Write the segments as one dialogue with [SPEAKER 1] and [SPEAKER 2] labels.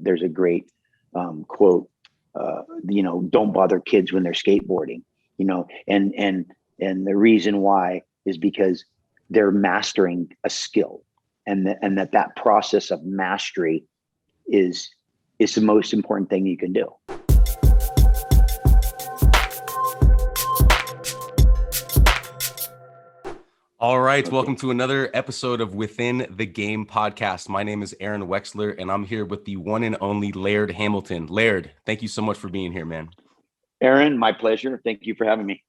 [SPEAKER 1] there's a great quote, don't bother kids when they're skateboarding, and the reason why is because they're mastering a skill, and that process of mastery is the most important thing you can do.
[SPEAKER 2] All right. Okay. Welcome to another episode of Within the Game podcast. My name is Aaron Wexler, and I'm here with the one and only Laird Hamilton. Laird, thank you so much for being here, man.
[SPEAKER 1] Aaron, my pleasure. Thank you for having me.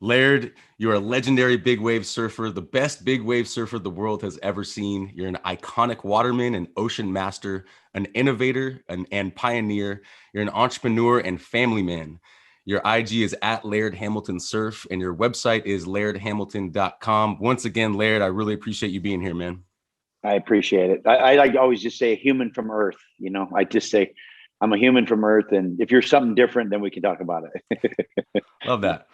[SPEAKER 2] Laird, you're a legendary big wave surfer, the best big wave surfer the world has ever seen. You're an iconic waterman and ocean master, an innovator and pioneer. You're an entrepreneur and family man. Your IG is at Laird Hamilton Surf, and your website is lairdhamilton.com. Once again, Laird, I really appreciate you being here, man.
[SPEAKER 1] I appreciate it. I like always just say a human from Earth. I just say I'm a human from Earth, and if you're something different, then we can talk about it.
[SPEAKER 2] Love that.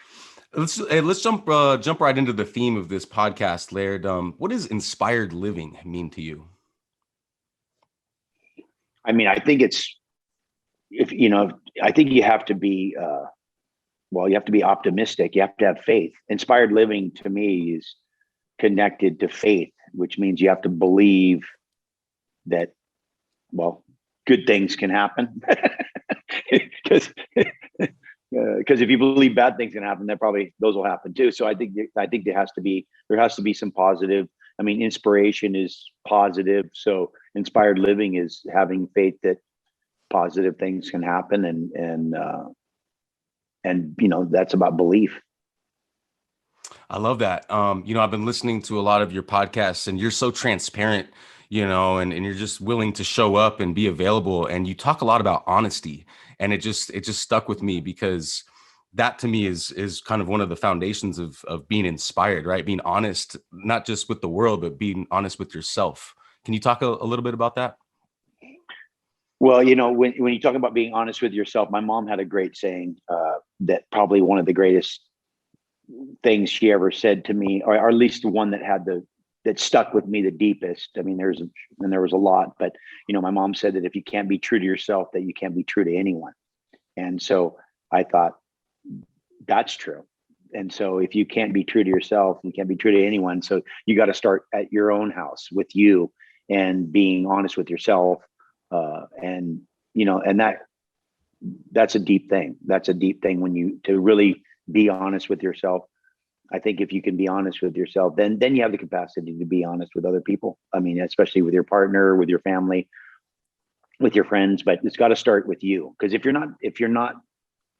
[SPEAKER 2] Let's jump right into the theme of this podcast, Laird. What does inspired living mean to you?
[SPEAKER 1] I mean, I think I think you have to be. You have to be optimistic. You have to have faith. Inspired living to me is connected to faith, which means you have to believe that, good things can happen. Because if you believe bad things can happen, those will happen too. So I think there has to be some positive. I mean, inspiration is positive. So inspired living is having faith that positive things can happen, and that's about belief.
[SPEAKER 2] I love that. I've been listening to a lot of your podcasts, and you're so transparent, and you're just willing to show up and be available. And you talk a lot about honesty, and it just stuck with me because that to me is kind of one of the foundations of being inspired, right? Being honest, not just with the world, but being honest with yourself. Can you talk a little bit about that?
[SPEAKER 1] Well, when you talk about being honest with yourself, my mom had a great saying that probably one of the greatest things she ever said to me, or at least the one that stuck with me the deepest. I mean, there was a lot, but my mom said that if you can't be true to yourself, that you can't be true to anyone. And so I thought that's true. And so if you can't be true to yourself, you can't be true to anyone. So you got to start at your own house with you and being honest with yourself. And that's a deep thing. That's a deep thing to really be honest with yourself. I think if you can be honest with yourself, then you have the capacity to be honest with other people. I mean, especially with your partner, with your family, with your friends, but it's got to start with you. Because if you're not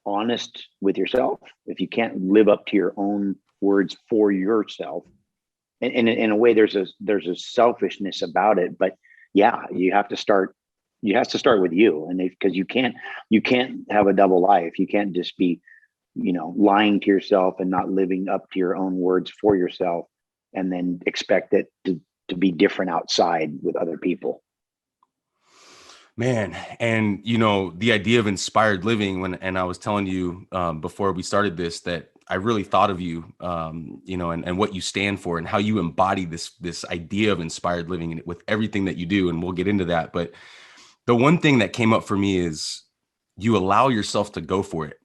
[SPEAKER 1] honest with yourself, if you can't live up to your own words for yourself, and in a way, there's a selfishness about it, but yeah, you have to start with you. And because you can't have a double life. You can't just be, lying to yourself and not living up to your own words for yourself, and then expect it to be different outside with other people.
[SPEAKER 2] Man. And, the idea of inspired living and I was telling you before we started this, that I really thought of you, and what you stand for and how you embody this idea of inspired living with everything that you do. And we'll get into that. But the one thing that came up for me is you allow yourself to go for it,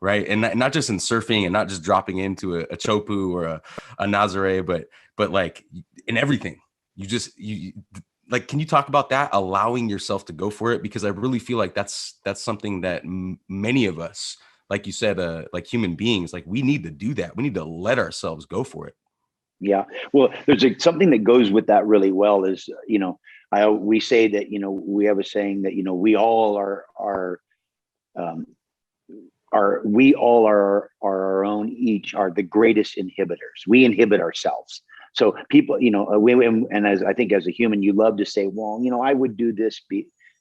[SPEAKER 2] right? And not just in surfing and not just dropping into a Teahupo'o or a Nazare, but like in everything. Can you talk about that, allowing yourself to go for it? Because I really feel like that's something that many of us, like you said, like human beings, like we need to do that. We need to let ourselves go for it.
[SPEAKER 1] Yeah. Well, there's something that goes with that really well is, we say that, we have a saying that, we all are our own, each are the greatest inhibitors. We inhibit ourselves. So people, and as I think as a human, you love to say, well, I would do this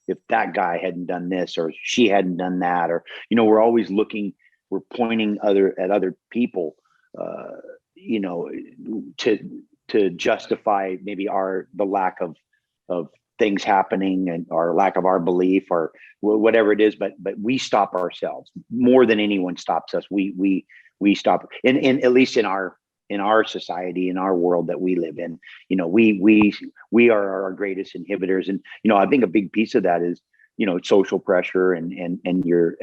[SPEAKER 1] if that guy hadn't done this or she hadn't done that, or, we're always we're pointing at other people, to justify maybe the lack of things happening and our lack of our belief or whatever it is, but we stop ourselves more than anyone stops us. We stop, and at least in our in our society, in our world that we live in. We are our greatest inhibitors. And, I think a big piece of that is, social pressure and your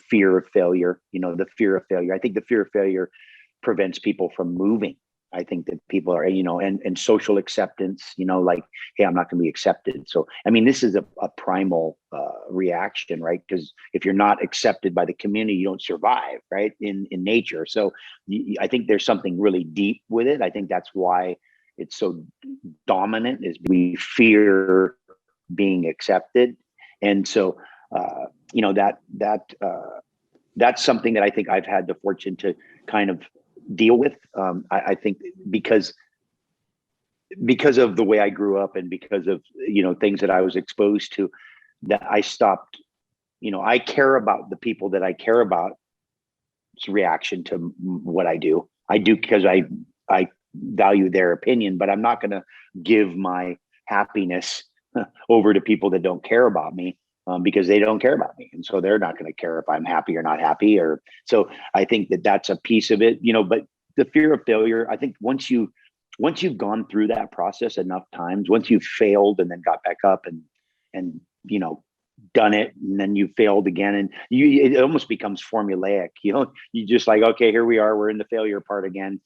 [SPEAKER 1] fear of failure, the fear of failure. I think the fear of failure prevents people from moving. I think that people are, and social acceptance, like, hey, I'm not going to be accepted. So, I mean, this is a primal reaction, right? Because if you're not accepted by the community, you don't survive, right? In nature. So I think there's something really deep with it. I think that's why it's so dominant, is we fear being accepted. And so, that's something that I think I've had the fortune to kind of deal with. I think because of the way I grew up and because of, things that I was exposed to, that I stopped, I care about the people that I care about reaction to what I do. I do because I value their opinion, but I'm not going to give my happiness over to people that don't care about me, because they don't care about me. And so they're not going to care if I'm happy or not happy. Or so I think that that's a piece of it, but the fear of failure, I think once you've gone through that process enough times, once you've failed and then got back up and done it, and then you failed again, and it almost becomes formulaic. You just like, okay, here we are, we're in the failure part again,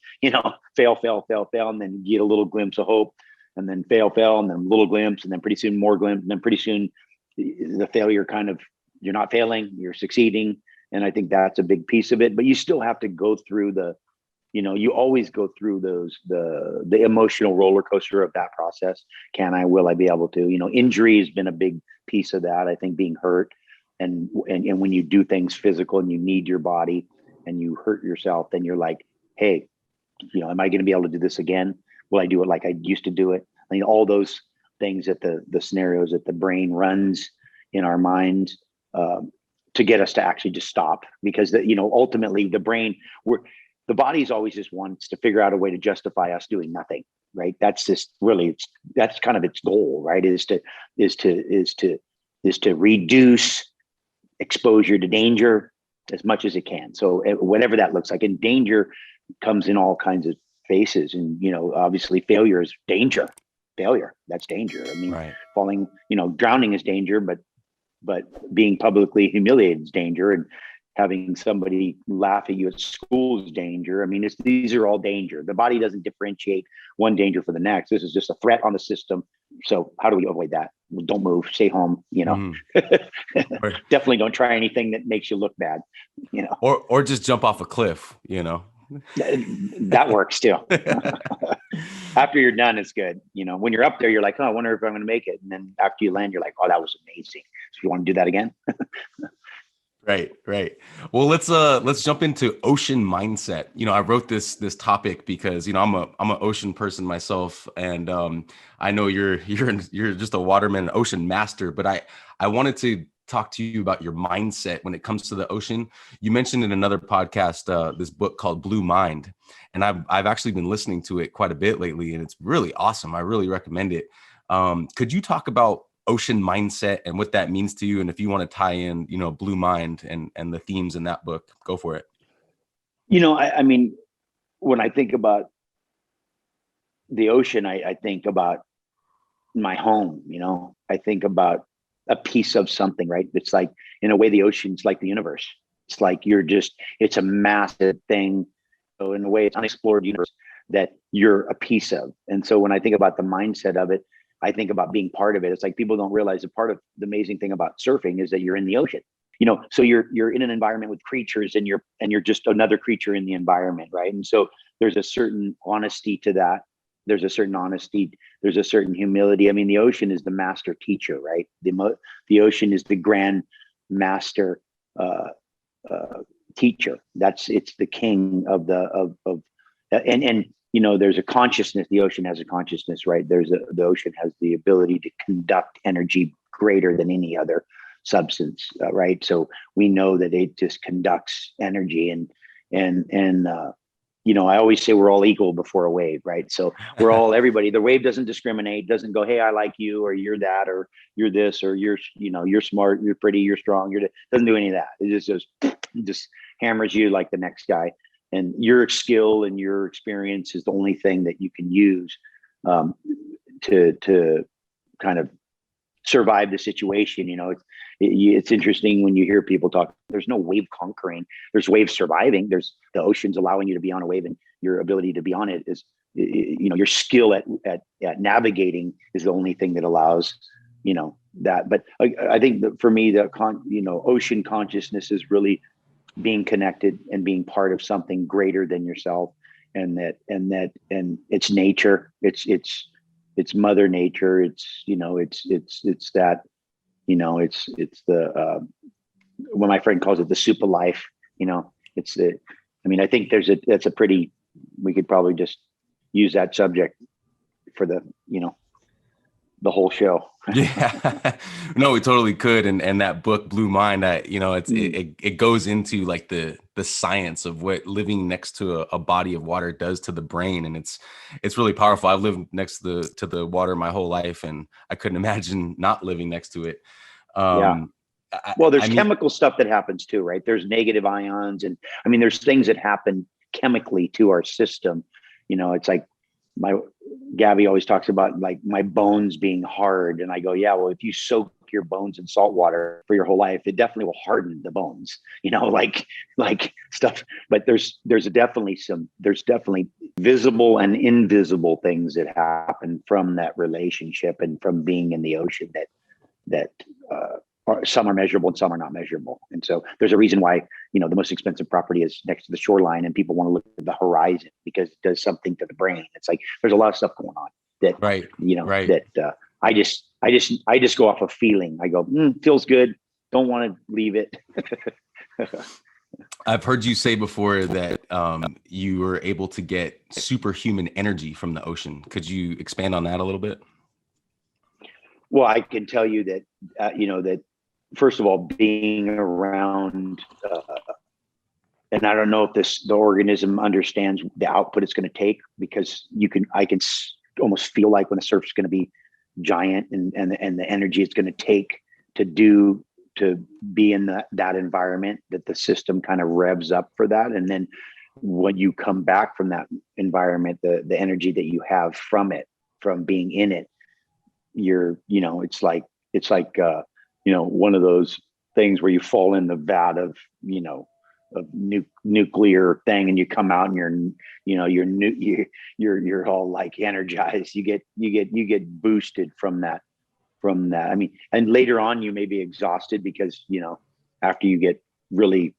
[SPEAKER 1] fail, and then you get a little glimpse of hope, and then fail, and then a little glimpse, and then pretty soon more glimpse, and then pretty soon the failure kind of, you're not failing, you're succeeding. And I think that's a big piece of it, but you still have to go through you always go through the emotional roller coaster of that process. Will I be able to, injury has been a big piece of that. I think being hurt and when you do things physical and you need your body and you hurt yourself, then you're like, hey, am I going to be able to do this again? Will I do it like I used to do it? I mean, all those things that the scenarios that the brain runs in our minds, to get us to actually just stop, because ultimately the brain, the body's always just wants to figure out a way to justify us doing nothing, right? That's just really, that's kind of its goal, right? Is to reduce exposure to danger as much as it can. So whatever that looks like, and danger comes in all kinds of faces. And, obviously failure is danger. Failure, that's danger. I mean, right. Falling, drowning is danger, but being publicly humiliated is danger, and having somebody laugh at you at school is danger. I mean, these are all danger. The body doesn't differentiate one danger for the next. This is just a threat on the system. So how do we avoid that? Well, don't move, stay home, Definitely don't try anything that makes you look bad,
[SPEAKER 2] or just jump off a cliff,
[SPEAKER 1] That works too. After you're done, it's good. When you're up there, you're like, oh, I wonder if I'm going to make it. And then after you land, you're like, oh, that was amazing. So you want to do that again?
[SPEAKER 2] Right. Well, let's jump into ocean mindset. I wrote this topic because I'm an ocean person myself, and I know you're just a waterman, ocean master. But I wanted to talk to you about your mindset when it comes to the ocean. You mentioned in another podcast this book called Blue Mind, and I've actually been listening to it quite a bit lately, and it's really awesome. I really recommend it. Could you talk about ocean mindset and what that means to you? And if you want to tie in, Blue Mind and the themes in that book, go for it.
[SPEAKER 1] I mean, when I think about the ocean, I think about my home, I think about a piece of something, right? It's like, in a way, the ocean's like the universe. It's like it's a massive thing. So in a way, it's an unexplored universe that you're a piece of. And so when I think about the mindset of it, I think about being part of it. It's like people don't realize that part of the amazing thing about surfing is that you're in the ocean. So you're in an environment with creatures, and you're just another creature in the environment, right? And so there's a certain honesty to that. There's a certain honesty. There's a certain humility. I mean, the ocean is the master teacher, right? The ocean is the grand master teacher. It's the king of there's a consciousness. The ocean has a consciousness, right? The ocean has the ability to conduct energy greater than any other substance, right? So we know that it just conducts energy, and I always say we're all equal before a wave, right? So we're all everybody. The wave doesn't discriminate, doesn't go, hey, I like you, or you're that, or you're this, or you're smart, you're pretty, you're strong. Doesn't do any of that. It just hammers you like the next guy. and your skill and your experience is the only thing that you can use um, to kind of survive the situation. It's interesting when you hear people talk. There's no wave conquering. There's wave surviving. There's the ocean's allowing you to be on a wave, and your ability to be on it is, your skill at navigating is the only thing that allows that. But I think that for me, the ocean consciousness is really being connected and being part of something greater than yourself, and it's nature. It's Mother Nature. It's that, it's the when my friend calls it the soup of life. It's the. I think that's a pretty. We could probably just use that subject for the the whole show.
[SPEAKER 2] Yeah, no, we totally could. And that book blew mine. It goes into like the science of what living next to a body of water does to the brain. And it's really powerful. I've lived next to the water my whole life, and I couldn't imagine not living next to it.
[SPEAKER 1] Yeah. Well, there's chemical stuff that happens too, right? There's negative ions, and there's things that happen chemically to our system. It's like Gabby always talks about like my bones being hard, and I go, yeah, well, if you soak your bones in salt water for your whole life, it definitely will harden the bones, like stuff. But there's definitely visible and invisible things that happen from that relationship and from being in the ocean that some are measurable and some are not measurable. And so there's a reason why, the most expensive property is next to the shoreline, and people want to look at the horizon because it does something to the brain. It's like, there's a lot of stuff going on that,
[SPEAKER 2] right.
[SPEAKER 1] that I just go off of feeling. I go, feels good. Don't want to leave it.
[SPEAKER 2] I've heard you say before that you were able to get superhuman energy from the ocean. Could you expand on that a little bit?
[SPEAKER 1] Well, I can tell you that, that first of all, being around, and I don't know if the organism understands the output it's going to take, because I can almost feel like when the surf's going to be giant, and the energy it's going to take to be in that environment, that the system kind of revs up for that. And then when you come back from that environment, the energy that you have from being in it, it's like one of those things where you fall in the vat of nuclear thing, and you come out and you're all like energized. You get boosted from that. And later on you may be exhausted because after you get really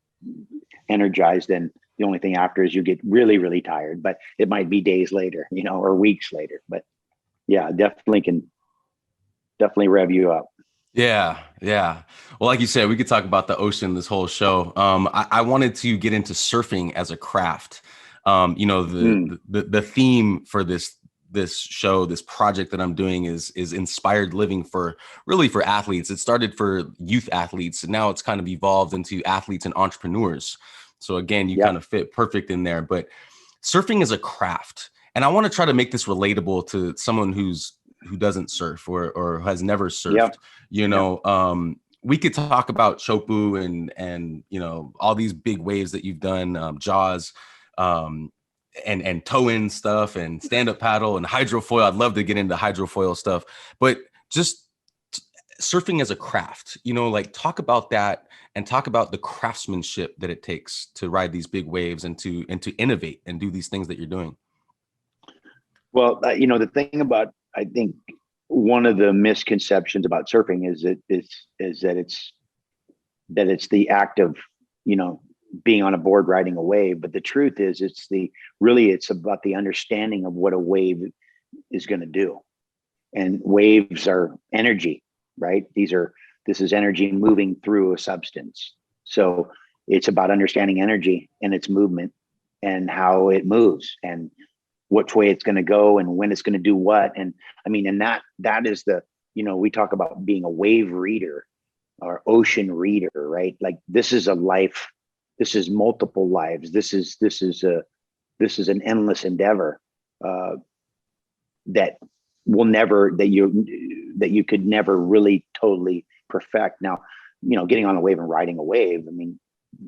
[SPEAKER 1] energized, then the only thing after is you get really, really tired. But it might be days later, or weeks later. But yeah, definitely rev you up.
[SPEAKER 2] Yeah. Well, like you said, we could talk about the ocean this whole show. I wanted to get into surfing as a craft. The theme for this show, this project that I'm doing is inspired living for athletes. It started for youth athletes, and now it's kind of evolved into athletes and entrepreneurs. So again, you kind of fit perfect in there. But surfing is a craft, and I want to try to make this relatable to someone who doesn't surf or has never surfed. We could talk about Teahupo'o and all these big waves that you've done, Jaws, and tow-in stuff, and stand-up paddle and hydrofoil. I'd love to get into hydrofoil stuff, but just surfing as a craft, talk about that, and talk about the craftsmanship that it takes to ride these big waves and to innovate and do these things that you're doing.
[SPEAKER 1] Well, the thing about, I think one of the misconceptions about surfing is that it's the act of, being on a board riding a wave. But the truth is it's about the understanding of what a wave is going to do. And waves are energy, right? This is energy moving through a substance. So it's about understanding energy and its movement and how it moves and which way it's going to go and when it's going to do what. And that is we talk about being a wave reader or ocean reader, right? Like this is a life. This is multiple lives. This is an endless endeavor that you could never really totally perfect. Now, getting on a wave and riding a wave,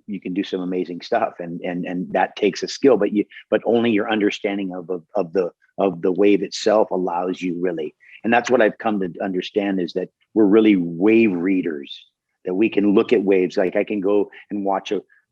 [SPEAKER 1] you can do some amazing stuff, and that takes a skill, but only your understanding of the wave itself allows you really. And that's what I've come to understand, is that we're really wave readers, that we can look at waves. Like I can go and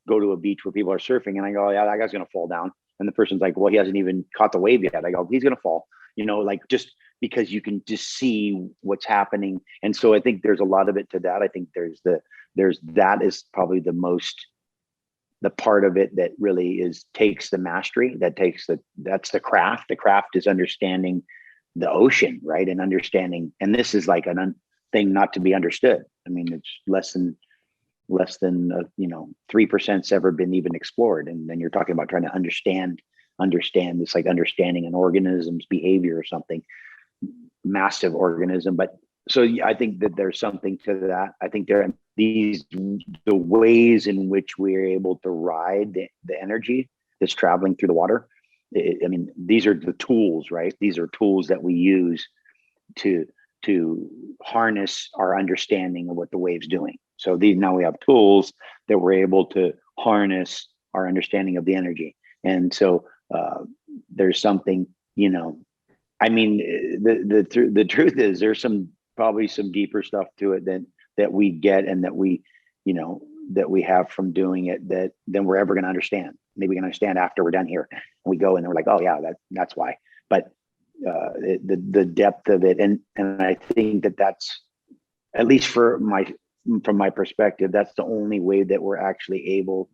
[SPEAKER 1] go to a beach where people are surfing, and I go, yeah, that guy's going to fall down. And the person's like, well, he hasn't even caught the wave yet. I go, he's going to fall, like just because you can just see what's happening. And so I think there's a lot of it to that. I think that is probably the part of it that really takes the mastery, that's the craft. The craft is understanding the ocean, right? And understanding, and this is like thing not to be understood. I mean, it's less than 3%'s ever been even explored. And then you're talking about trying to understand. It's like understanding an organism's behavior or something, massive organism. But so I think that there's something to that. I think there are the ways in which we're able to ride the energy that's traveling through the water. I mean, these are the tools, right? These are tools that we use to harness our understanding of what the wave's doing. So now we have tools that we're able to harness our understanding of the energy. And so there's something, I mean, the truth is there's probably some deeper stuff to it that we get, and that we have from doing it, that then we're ever going to understand. Maybe we can understand after we're done here, and we go and we're like, oh yeah, that's why. But the depth of it, and I think that's, at least from my perspective, that's the only way that we're actually able.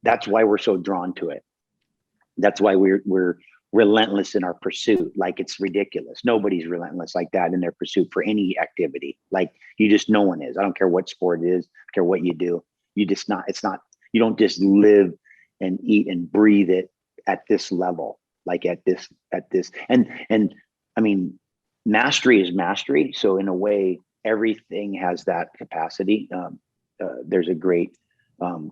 [SPEAKER 1] That's why we're so drawn to it. That's why we're relentless in our pursuit. Like, it's ridiculous. Nobody's relentless like that in their pursuit for any activity. Like, no one is. I don't care what sport it is, I don't care what you do. You don't just live and eat and breathe it at this level, like at this. And I mean, mastery is mastery. So in a way, everything has that capacity. There's a great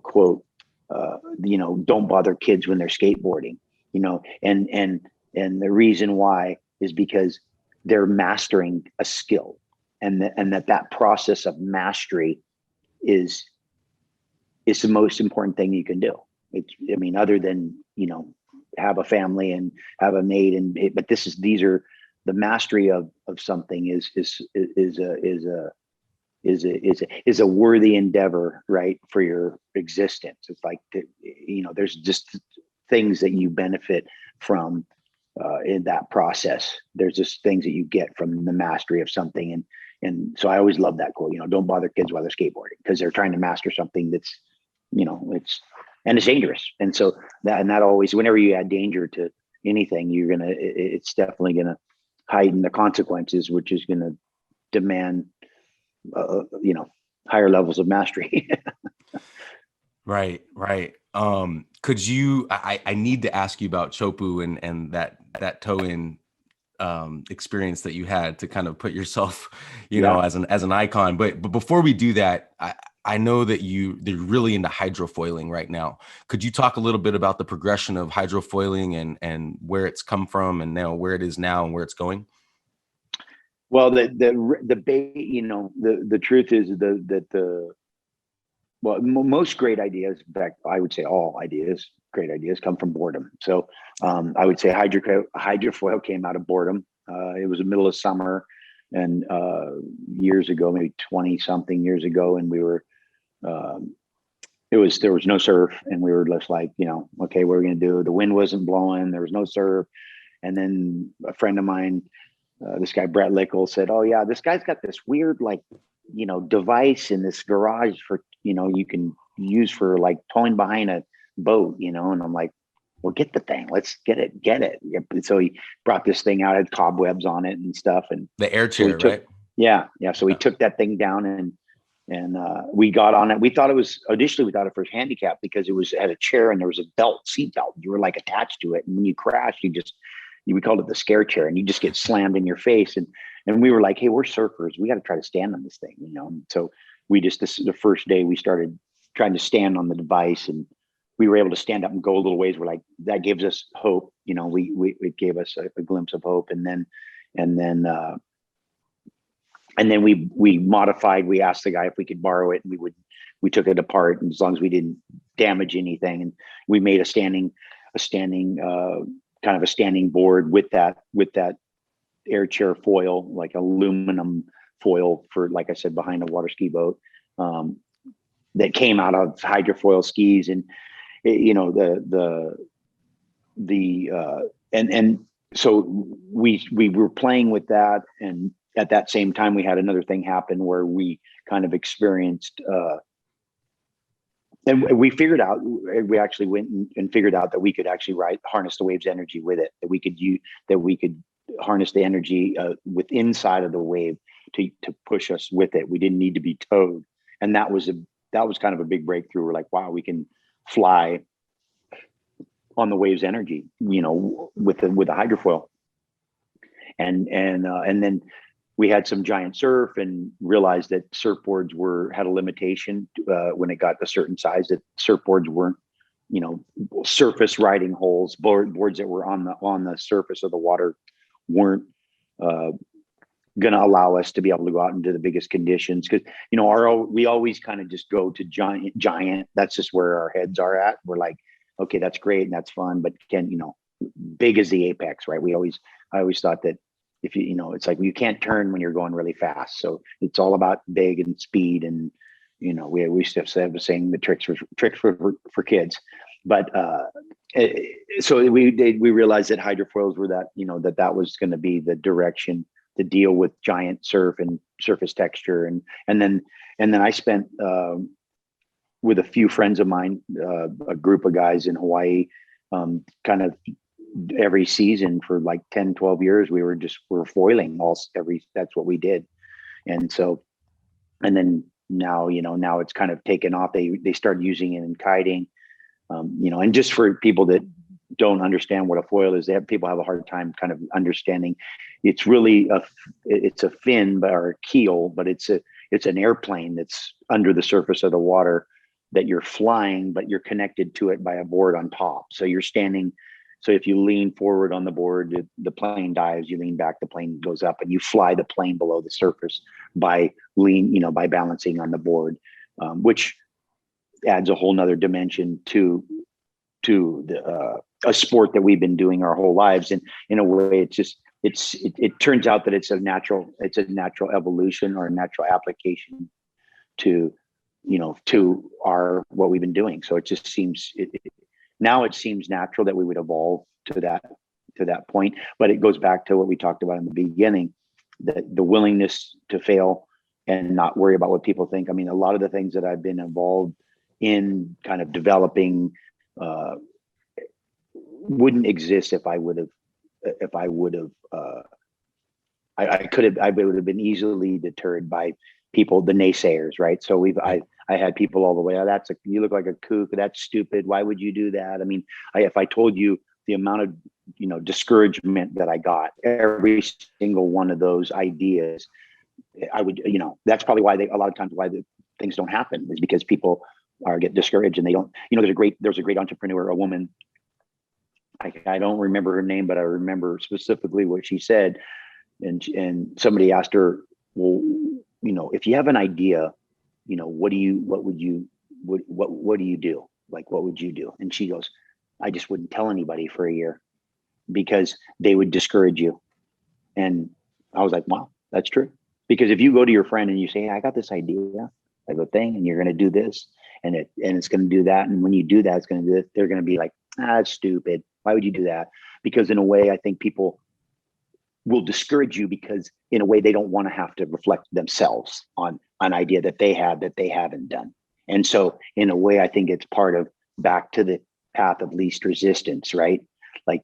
[SPEAKER 1] quote, don't bother kids when they're skateboarding, and the reason why is because they're mastering a skill, and that process of mastery is the most important thing you can do. Other than, have a family and have a mate, but these are the mastery of something is a worthy endeavor, right, for your existence. It's like, there's just things that you benefit from in that process. There's just things that you get from the mastery of something. And so I always love that quote, don't bother kids while they're skateboarding, because they're trying to master something that's, it's dangerous. And so that always, whenever you add danger to anything, it's definitely going to heighten the consequences, which is going to demand higher levels of mastery.
[SPEAKER 2] Right. Could you, I need to ask you about Teahupo'o and that toe-in experience that you had to kind of put yourself, as an icon. But before we do that, I know that they're really into hydrofoiling right now. Could you talk a little bit about the progression of hydrofoiling and where it's come from, and now where it is now and where it's going?
[SPEAKER 1] Well, the truth is most great ideas, in fact, I would say all great ideas come from boredom. So I would say hydrofoil came out of boredom. It was the middle of summer, and years ago, maybe 20 something years ago, and we were, there was no surf, and we were just like, okay, what are we going to do? The wind wasn't blowing, there was no surf. And then a friend of mine, this guy, Brett Lickle, said, oh yeah, this guy's got this weird, device in this garage for, you can use for like towing behind a boat, and I'm like, well, get the thing, let's get it. So he brought this thing out, had cobwebs on it and stuff. And
[SPEAKER 2] the air chair, right?
[SPEAKER 1] Yeah. So we took that thing down and we got on it. We thought it was for handicap, because it had a chair and there was a seat belt. You were like attached to it. And when you crashed, we called it the scare chair, and you just get slammed in your face. And we were like, hey, we're surfers, we got to try to stand on this thing, So this is the first day we started trying to stand on the device, and we were able to stand up and go a little ways. We're like, that gives us hope. It gave us a glimpse of hope. And then we modified, we asked the guy if we could borrow it, and we took it apart. And as long as we didn't damage anything. And we made a standing kind of a standing board with that air chair foil, like aluminum foil for, like I said, behind a water ski boat, that came out of Hydrofoil skis. And and so we were playing with that. And at that same time, we had another thing happen where we kind of experienced, and we figured out, we actually went and figured out that we could actually harness the wave's energy with it, that we could harness the energy with inside of the wave to push us with it. We didn't need to be towed. And that was kind of a big breakthrough. We're like, wow, we can fly on the wave's energy, with the hydrofoil. And then we had some giant surf and realized that surfboards had a limitation when it got a certain size, that surfboards weren't, surface riding holes, boards that were on the surface of the water weren't going to allow us to be able to go out into the biggest conditions. Because, we always kind of just go to giant. That's just where our heads are at. We're like, okay, that's great and that's fun, but big is the apex, right? I always thought that if it's like you can't turn when you're going really fast. So it's all about big and speed. And, we used to have the saying, the tricks for kids. But so we realized that hydrofoils were that, that was going to be the direction to deal with giant surf and surface texture. And then I spent, with a few friends of mine, a group of guys in Hawaii, kind of every season for like 10, 12 years, we were foiling that's what we did. And so, and then now it's kind of taken off. They started using it in kiting, and just for people that don't understand what a foil is, people have a hard time kind of understanding. It's really it's a fin or a keel, but it's an airplane that's under the surface of the water that you're flying, but you're connected to it by a board on top. So you're standing. So if you lean forward on the board, the plane dives, you lean back, the plane goes up, and you fly the plane below the surface by balancing on the board, which adds a whole nother dimension to a sport that we've been doing our whole lives. And in a way, it turns out that it's a natural evolution or a natural application to what we've been doing. So it just seems now it seems natural that we would evolve to that point. But it goes back to what we talked about in the beginning, the willingness to fail and not worry about what people think. I mean, a lot of the things that I've been involved in kind of developing wouldn't exist if I would have I would have been easily deterred by people, the naysayers, right? So I had people all the way, oh, you look like a kook, that's stupid, why would you do that? I mean, if I told you the amount of discouragement that I got, every single one of those ideas, I would, that's probably why a lot of times why the things don't happen, is because people get discouraged and they don't, there's a great entrepreneur, a woman, I don't remember her name, but I remember specifically what she said. And somebody asked her, well, if you have an idea, what do you do? Like, what would you do? And she goes, I just wouldn't tell anybody for a year because they would discourage you. And I was like, wow, that's true. Because if you go to your friend and you say, hey, I got this idea, like a thing, and you're going to do this and it's going to do that. And when you do that, it's going to do this. They're going to be like, it's stupid. Why would you do that? Because in a way, I think people will discourage you because in a way they don't want to have to reflect themselves on an idea that they haven't done. And so in a way, I think it's part of back to the path of least resistance, right? Like,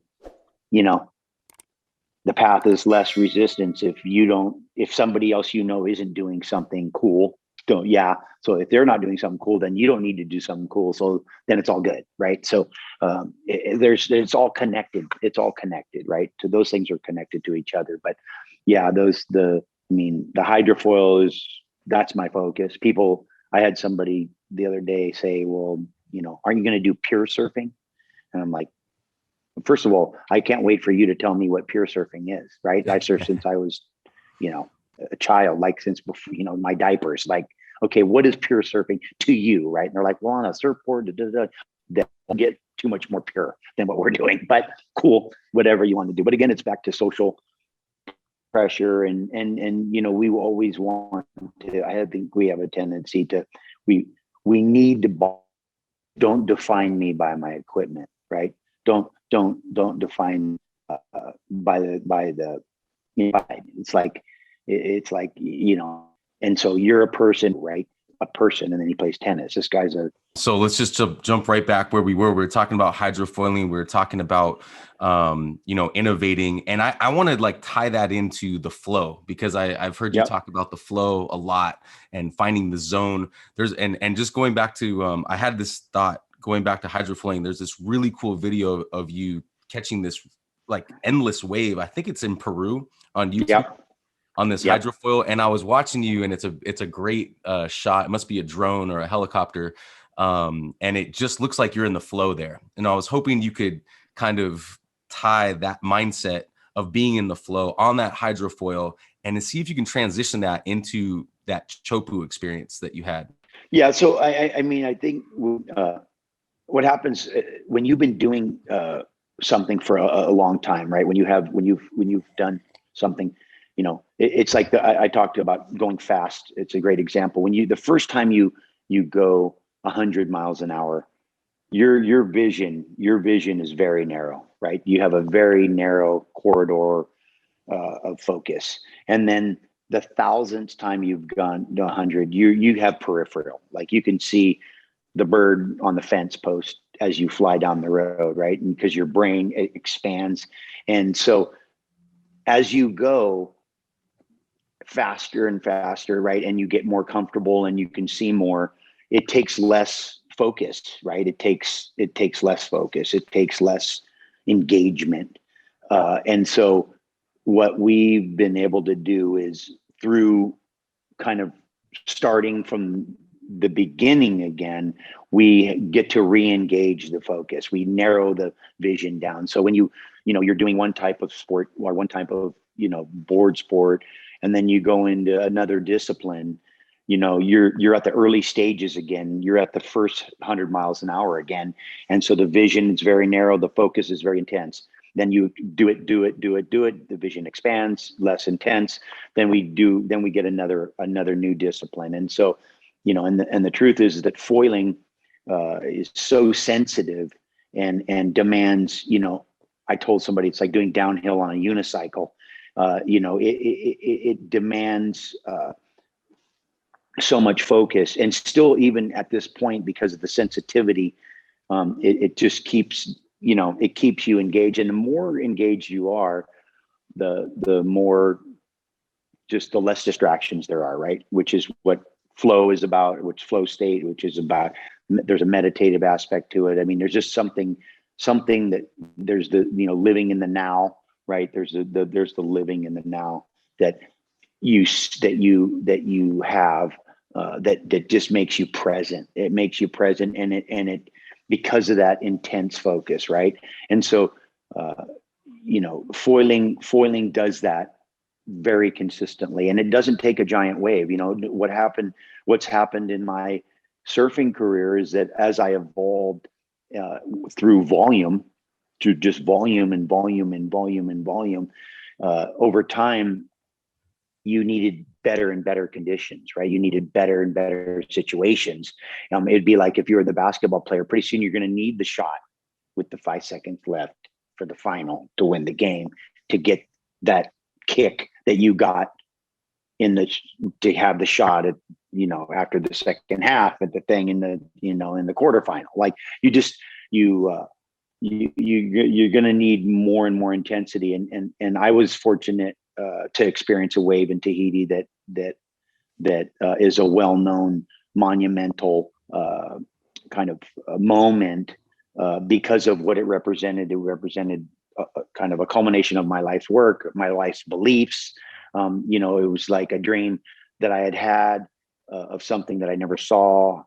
[SPEAKER 1] the path is less resistance if somebody else isn't doing something cool. So if they're not doing something cool, then you don't need to do something cool. So then it's all good, right? So it's all connected. It's all connected, right? So those things are connected to each other. But yeah, the hydrofoil that's my focus. I had somebody the other day say, well, aren't you going to do pure surfing? And I'm like, first of all, I can't wait for you to tell me what pure surfing is, right? I've surfed since I was, a child, like since before, my diapers, like, okay, what is pure surfing to you, right? And they're like, well, on a surfboard, that will get too much more pure than what we're doing, but cool, whatever you want to do. But again, it's back to social pressure, and we always want to. I think we have a tendency to we need to don't define me by my equipment, right? Don't define by the it's like and so you're a person, right? A person, and then he plays tennis. This guy's a.
[SPEAKER 2] So let's just jump right back where we were. We were talking about hydrofoiling. We were talking about, innovating. And I want to like tie that into the flow, because I've heard you talk about the flow a lot and finding the zone. And just going back to, I had this thought going back to hydrofoiling. There's this really cool video of you catching this like endless wave. I think it's in Peru on YouTube.
[SPEAKER 1] Yep.
[SPEAKER 2] On this hydrofoil, and I was watching you, and it's a great shot. It must be a drone or a helicopter, and it just looks like you're in the flow there. And I was hoping you could kind of tie that mindset of being in the flow on that hydrofoil, and to see if you can transition that into that Teahupo'o experience that you had.
[SPEAKER 1] Yeah. So I mean, I think what happens when you've been doing something for a long time, right? When you've done something. It's like I talked about going fast. It's a great example. When the first time you go 100 miles an hour, your vision is very narrow, right? You have a very narrow corridor of focus. And then the thousandth time you've gone to 100, you have peripheral, like you can see the bird on the fence post as you fly down the road, right? And because your brain expands. And so as you go faster and faster, right, and you get more comfortable and you can see more, it takes less focus, right? It takes less focus. It takes less engagement. And so what we've been able to do is, through kind of starting from the beginning again, we get to re-engage the focus. We narrow the vision down. So when you're doing one type of sport or one type of board sport, and then you go into another discipline, you're at the early stages again. You're at the first 100 miles an hour again. And so the vision is very narrow. The focus is very intense. Then you do it. The vision expands, less intense. Then we get another new discipline. And so, and the truth is that foiling is so sensitive and demands, I told somebody it's like doing downhill on a unicycle. It demands so much focus, and still, even at this point, because of the sensitivity, it just keeps it keeps you engaged. And the more engaged you are, the more, just the less distractions there are, right? Which is what flow is about, which flow state, which is about, there's a meditative aspect to it. I mean, there's just something that there's the living in the now, right? There's the living in the now that you have that just makes you present. It makes you present, and it because of that intense focus, right? And so foiling does that very consistently, and it doesn't take a giant wave. What's happened in my surfing career is that as I evolved through volume, to just volume and volume and volume and volume, over time, you needed better and better conditions, right? You needed better and better situations. It'd be like if you're the basketball player, pretty soon you're going to need the shot with the 5 seconds left for the final to win the game, to get that kick that you got to have the shot at, after the second half at the thing in the quarterfinal. Like you're going to need more and more intensity. And I was fortunate to experience a wave in Tahiti that is a well-known monumental kind of moment because of what it represented. It represented a kind of a culmination of my life's work, my life's beliefs. It was like a dream that I had of something that I never saw,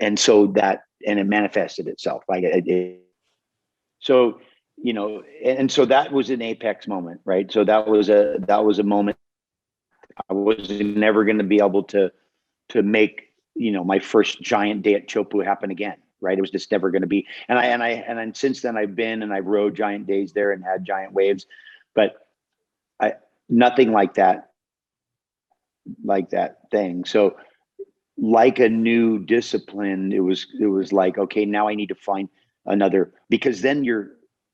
[SPEAKER 1] and it manifested itself like it. So so that was an apex moment, right? So that was a moment I was never going to be able to make, my first giant day at Teahupo'o happen again. Right. It was just never going to be. And since then I've been and I've rode giant days there and had giant waves, but nothing like that thing. So like a new discipline, it was like, okay, now I need to find another, because then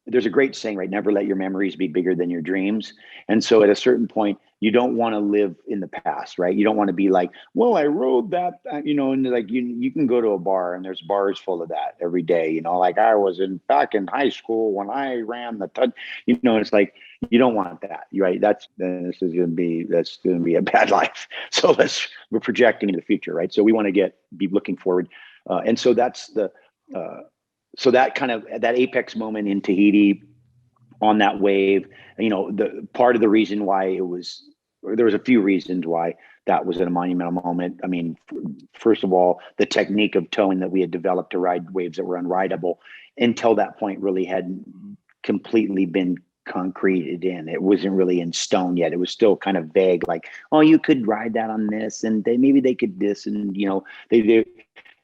[SPEAKER 1] there's a great saying, right? Never let your memories be bigger than your dreams. And so at a certain point, you don't want to live in the past, right? You don't want to be like, well, I rode that, and like you can go to a bar and there's bars full of that every day, like I was back in high school when I ran the touch, it's like, you don't want that, right? That's going to be a bad life. So we're projecting into the future, right? So we want to be looking forward. And so that's so that kind of that apex moment in Tahiti on that wave, the part of the reason why there was a few reasons why that was a monumental moment. I mean, first of all, the technique of towing that we had developed to ride waves that were unrideable until that point really hadn't completely been concreted in. It wasn't really in stone yet. It was still kind of vague, like, oh, you could ride that on this, and maybe they could this, and they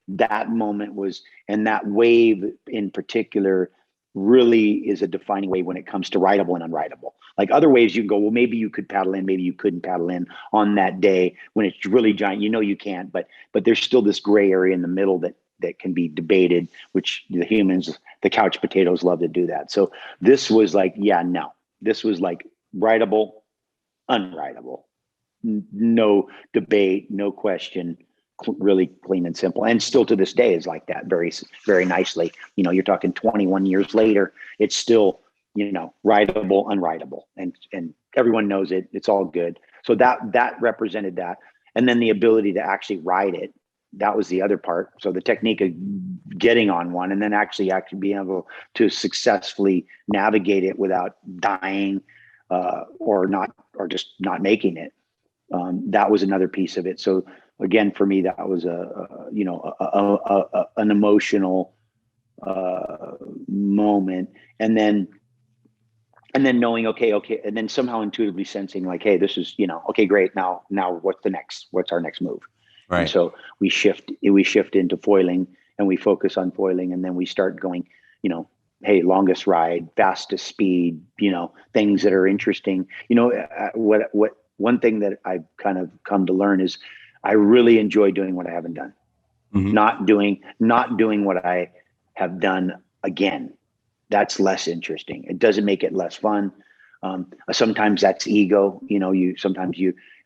[SPEAKER 1] that moment was, and that wave in particular really is a defining wave when it comes to rideable and unrideable. Like other waves, you can go, well, maybe you could paddle in, maybe you couldn't paddle in on that day when it's really giant. You can't, but there's still this gray area in the middle that can be debated, which the humans, the couch potatoes, love to do that. So this was like, this was like rideable, unrideable, no debate, no question. Really clean and simple, and still to this day is like that, very, very nicely. You're talking 21 years later, it's still, rideable, unrideable, and everyone knows it. It's all good. So that represented that, and then the ability to actually ride it. That was the other part. So the technique of getting on one, and then actually being able to successfully navigate it without dying, or just not making it. That was another piece of it. So again, for me, that was an emotional moment, and then knowing, okay, and then somehow intuitively sensing like, hey, this is, okay, great. Now what's our next move?
[SPEAKER 2] Right.
[SPEAKER 1] And so we shift into foiling, and we focus on foiling, and then we start going, hey, longest ride, fastest speed, things that are interesting. What one thing that I've kind of come to learn is I really enjoy doing what I haven't done. Mm-hmm. Not doing what I have done again. That's less interesting. It doesn't make it less fun. Sometimes that's ego.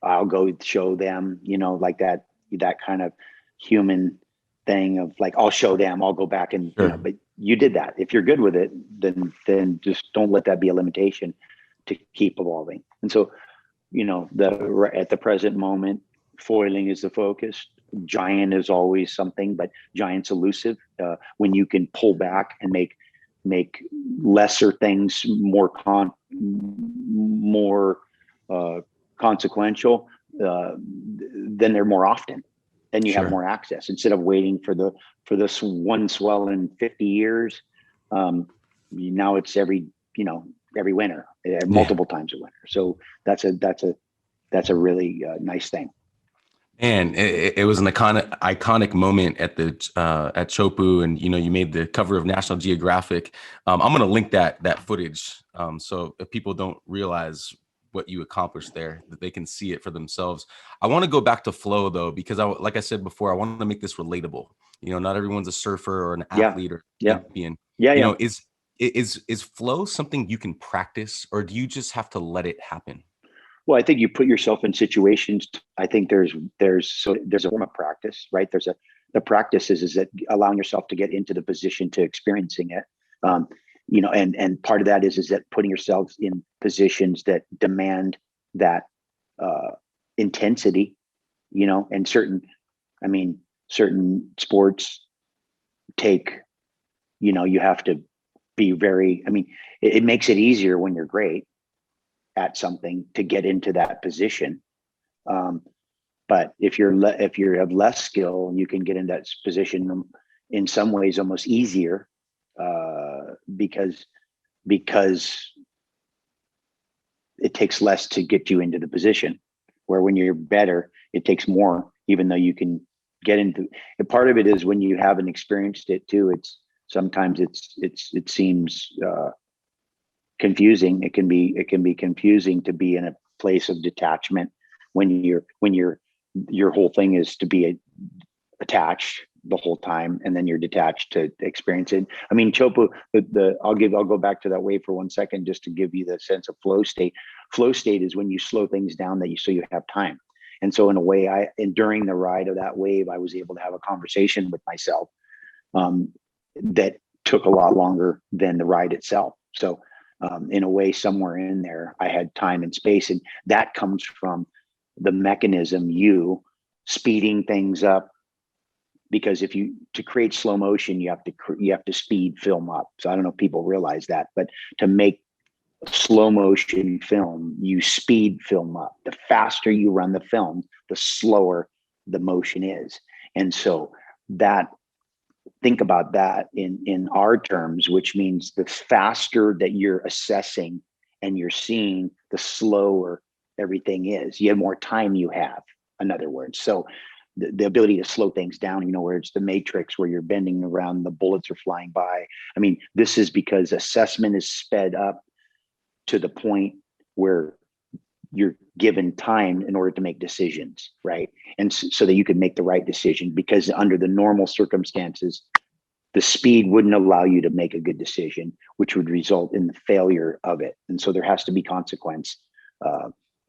[SPEAKER 1] I'll go show them, like that kind of human thing of like, I'll show them, I'll go back and,
[SPEAKER 2] sure.
[SPEAKER 1] But you did that. If you're good with it, then just don't let that be a limitation to keep evolving. And so, at the present moment, foiling is the focus. Giant is always something, but giant's elusive. When you can pull back and make lesser things more consequential, then they're more often. Then you
[SPEAKER 2] sure.
[SPEAKER 1] have more access instead of waiting for this one swell in 50 years. Now it's every winter, multiple times a winter. So that's a really nice thing.
[SPEAKER 2] And it was an iconic moment at Teahupo'o, and you made the cover of National Geographic. I'm going to link that footage, so if people don't realize what you accomplished there, that they can see it for themselves. I want to go back to flow though, because like I said before, I want to make this relatable. Not everyone's a surfer or an athlete or champion. Is flow something you can practice, or do you just have to let it happen?
[SPEAKER 1] Well, I think you put yourself in situations. I think there's a form of practice, right? The practice is that allowing yourself to get into the position to experiencing it. And part of that is that putting yourself in positions that demand that intensity, and certain sports take, you have to be very, it makes it easier when you're great at something to get into that position. But if you have less skill, you can get in that position in some ways almost easier, because it takes less to get you into the position. where when you're better, it takes more, even though you can get into and part of it is when you haven't experienced it too. It's sometimes it seems confusing. It can be confusing to be in a place of detachment when your whole thing is to be attached the whole time, and then you're detached to experience it. I mean, Chopo, I'll go back to that wave for 1 second just to give you the sense of flow state. Flow state is when you slow things down so you have time. And so in a way, during the ride of that wave, I was able to have a conversation with myself that took a lot longer than the ride itself. So in a way, somewhere in there, I had time and space, and that comes from the mechanism, you speeding things up. Because to create slow motion, you have to speed film up. So I don't know if people realize that, but to make slow motion film, you speed film up. The faster you run the film, the slower the motion is. And so think about that in our terms, which means the faster that you're assessing and you're seeing, the slower everything is. You have more time you have, in other words. So the ability to slow things down, where it's the matrix where you're bending around, the bullets are flying by. I mean, this is because assessment is sped up to the point where you're given time in order to make decisions, right? And so that you can make the right decision, because under the normal circumstances, the speed wouldn't allow you to make a good decision, which would result in the failure of it. And so there has to be consequence.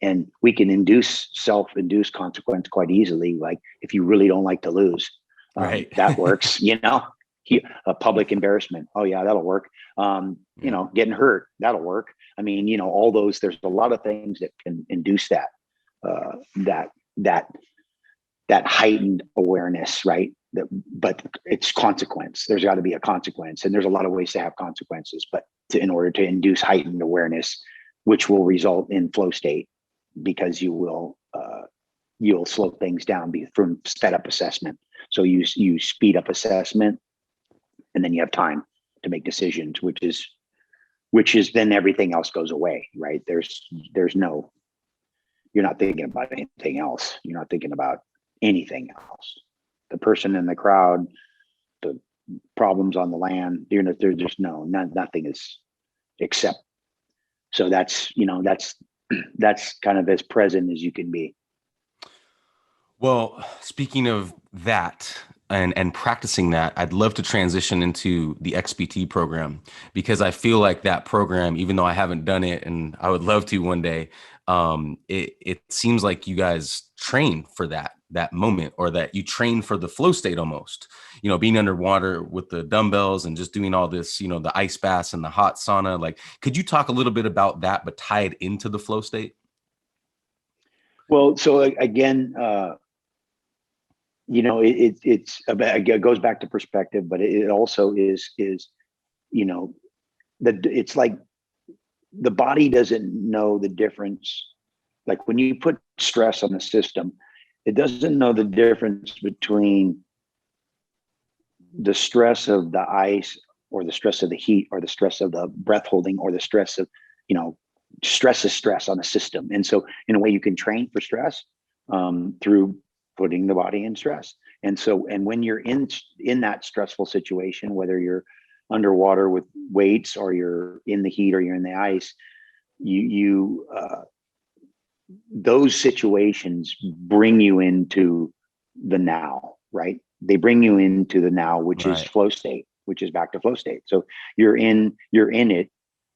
[SPEAKER 1] And we can self-induce consequence quite easily. Like if you really don't like to lose,
[SPEAKER 2] right.
[SPEAKER 1] That works, a public embarrassment. Oh yeah, that'll work. Getting hurt, that'll work. I mean, all those, there's a lot of things that can induce that heightened awareness, right? But it's consequence. There's got to be a consequence, and there's a lot of ways to have consequences, but in order to induce heightened awareness, which will result in flow state, because you'll slow things down from sped up assessment. So you speed up assessment, and then you have time to make decisions, which is then everything else goes away, right? You're not thinking about anything else. You're not thinking about anything else. The person in the crowd, the problems on the land, there's just nothing is except. So that's kind of as present as you can be.
[SPEAKER 2] Well, speaking of that and practicing that, I'd love to transition into the XPT program, because I feel like that program, even though I haven't done it and I would love to one day, it seems like you guys train for that moment, or that you train for the flow state almost, being underwater with the dumbbells and just doing all this, the ice baths and the hot sauna. Like, could you talk a little bit about that, but tie it into the flow state?
[SPEAKER 1] Well, so again, it goes back to perspective, but it also is it's like the body doesn't know the difference. Like when you put stress on the system, it doesn't know the difference between the stress of the ice, or the stress of the heat, or the stress of the breath holding, or the stress of, stress is stress on the system. And so in a way you can train for stress through putting the body in stress. And when you're in that stressful situation, whether you're underwater with weights, or you're in the heat, or you're in the ice, those situations bring you into the now, right? They bring you into the now, which is flow state, which is back to flow state. So you're in it.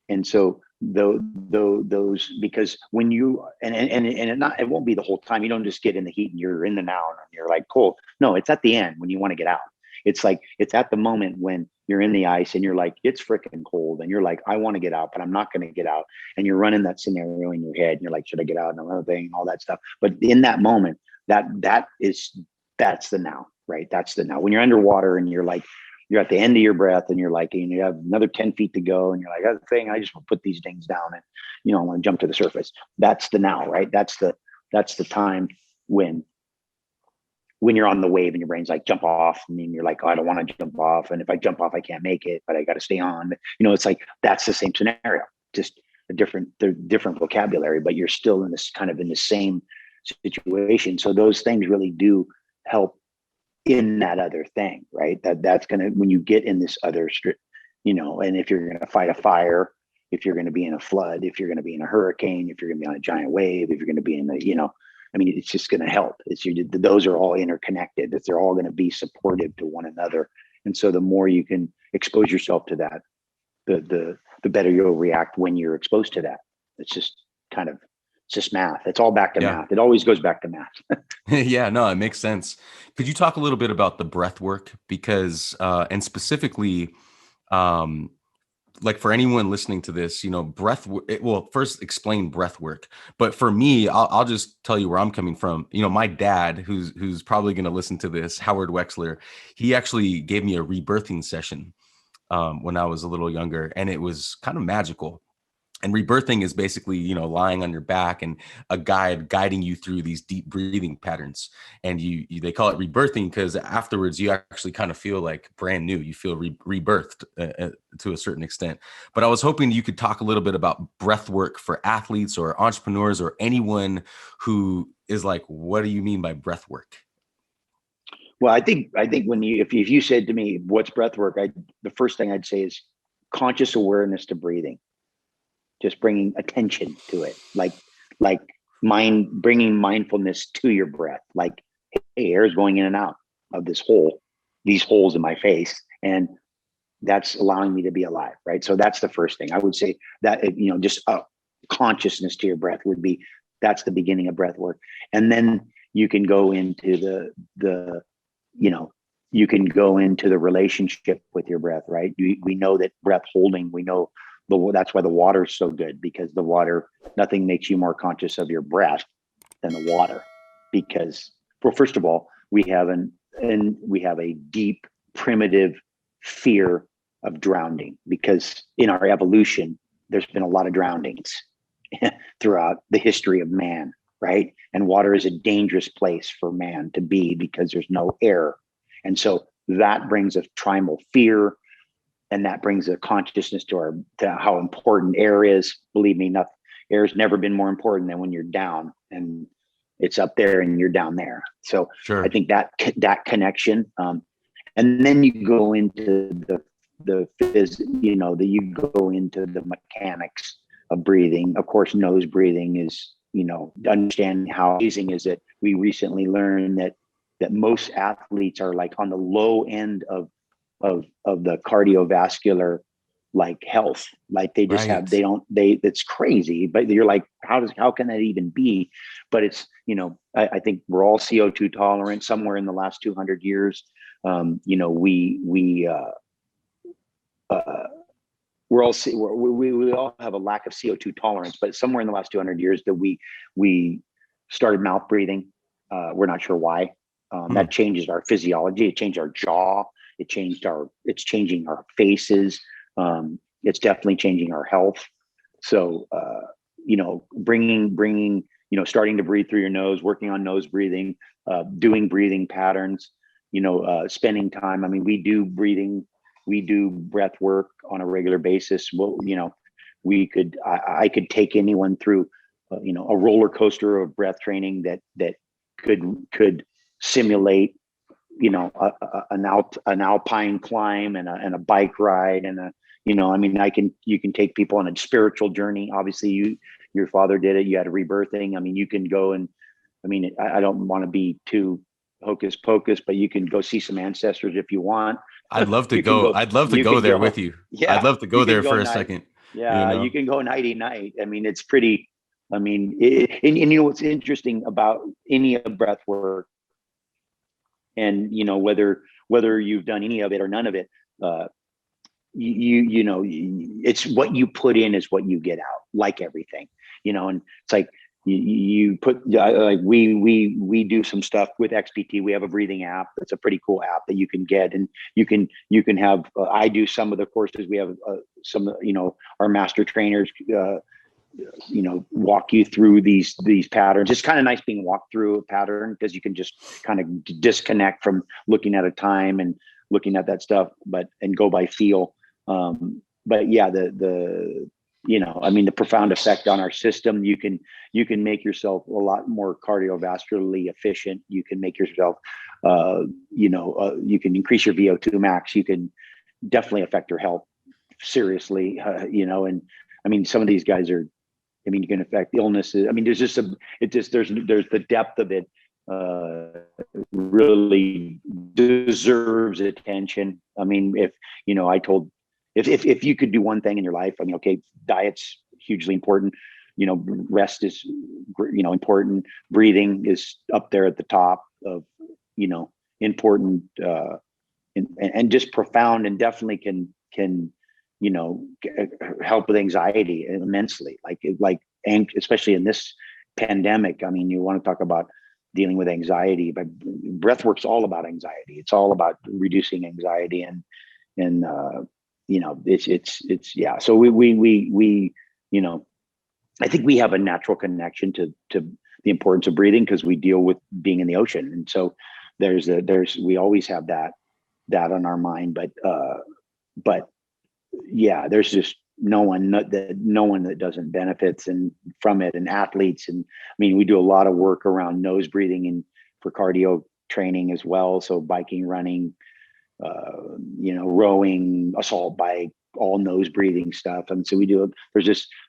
[SPEAKER 1] And so those, because when you, it won't be the whole time. You don't just get in the heat and you're in the now and you're like, cool. No, it's at the end when you want to get out. It's like, it's at the moment when you're in the ice and you're like, it's freaking cold. And you're like, I want to get out, but I'm not going to get out. And you're running that scenario in your head. And you're like, should I get out? And another thing, and all that stuff. But in that moment, that's the now, right? That's the now. When you're underwater and you're like, you're at the end of your breath and you're like, and you have another 10 feet to go. And you're like, other thing, I just want to put these things down and, I want to jump to the surface. That's the now, right? That's the time when you're on the wave and your brain's like, jump off. I mean, you're like, oh, I don't want to jump off. And if I jump off, I can't make it, but I got to stay on. It's like, that's the same scenario, just the different vocabulary, but you're still in the same situation. So those things really do help in that other thing, right? That's going to, when you get in this other, and if you're going to fight a fire, if you're going to be in a flood, if you're going to be in a hurricane, if you're going to be on a giant wave, if you're going to be in the, it's just going to help. Those are all interconnected. That they're all going to be supportive to one another. And so the more you can expose yourself to that, the better you'll react when you're exposed to that. It's just math. It's all back to math. It always goes back to math.
[SPEAKER 2] Yeah, no, it makes sense. Could you talk a little bit about the breath work? Because, and specifically, like for anyone listening to this, well, first explain breath work. But for me, I'll just tell you where I'm coming from. My dad, who's probably going to listen to this, Howard Wexler, he actually gave me a rebirthing session when I was a little younger, and it was kind of magical. And rebirthing is basically, lying on your back and a guide guiding you through these deep breathing patterns. And they call it rebirthing because afterwards you actually kind of feel like brand new. You feel rebirthed to a certain extent. But I was hoping you could talk a little bit about breath work for athletes or entrepreneurs or anyone who is like, what do you mean by breath work?
[SPEAKER 1] Well, I think when if you said to me, what's breath work? The first thing I'd say is conscious awareness to breathing. Just bringing attention to it, like bringing mindfulness to your breath. Like, hey, air is going in and out of these holes in my face, and that's allowing me to be alive, right? So that's the first thing I would say. That just a consciousness to your breath that's the beginning of breath work, and then you can go into you can go into the relationship with your breath, right? We know that breath holding, we know. That's why the water is so good, because the water, nothing makes you more conscious of your breath than the water. Because, well, first of all, we have a deep primitive fear of drowning, because in our evolution, there's been a lot of drownings throughout the history of man, right? And water is a dangerous place for man to be because there's no air. And so that brings a primal fear. And that brings a consciousness to how important air is. Believe me, air has never been more important than when you're down, and it's up there and you're down there. So sure. I think that connection, and then you go into you go into the mechanics of breathing. Of course, nose breathing is, understanding how amazing is it. We recently learned that most athletes are like on the low end of the cardiovascular health. Like they just have, it's crazy, but you're like, how can that even be? But it's, I think we're all CO2 tolerant somewhere in the last 200 years. We all have a lack of CO2 tolerance, but somewhere in the last 200 years that we started mouth breathing. We're not sure why. That changes our physiology. It changed our jaw. It's changing our faces. It's definitely changing our health. So, bringing, starting to breathe through your nose, working on nose breathing, doing breathing patterns, spending time. I mean, we do breath work on a regular basis. Well, I could take anyone through, a roller coaster of breath training that could simulate, an alpine climb and a bike ride and you can take people on a spiritual journey. Obviously your father did it. You had a rebirthing. I mean, you can go and, I don't want to be too hocus pocus, but you can go see some ancestors if you want.
[SPEAKER 2] I'd love to go. I'd love to go there with you. Yeah. I'd love to go there for a second.
[SPEAKER 1] Yeah. You can go nighty night. I mean, it's pretty, and what's interesting about any of breath work, and whether you've done any of it or none of it, it's what you put in is what you get out, like everything, and it's like you put, like we do some stuff with XPT. We have a breathing app. That's a pretty cool app that you can get, and you can have, I do some of the courses. We have some, our master trainers, walk you through these patterns. It's kind of nice being walked through a pattern, because you can just kind of disconnect from looking at a time and looking at that stuff, and go by feel. But yeah, I mean, the profound effect on our system. You can make yourself a lot more cardiovascularly efficient. You can make yourself, you can increase your VO2 max. You can definitely affect your health seriously, and I mean, some of these guys are, I mean, you can affect illnesses. I mean, there's just there's the depth of it really deserves attention. I mean, if you could do one thing in your life, I mean, okay, diet's hugely important. Rest is, important. Breathing is up there at the top of, important, and just profound, and definitely can help with anxiety immensely. Especially in this pandemic. I mean, you want to talk about dealing with anxiety, but breathwork's all about anxiety. It's all about reducing anxiety, and it's yeah. So we I think we have a natural connection to the importance of breathing, because we deal with being in the ocean, and so we always have that on our mind. But yeah, there's just no one that doesn't benefits from it, and athletes. And I mean, we do a lot of work around nose breathing and for cardio training as well. So biking, running, rowing, assault bike, all nose breathing stuff. And so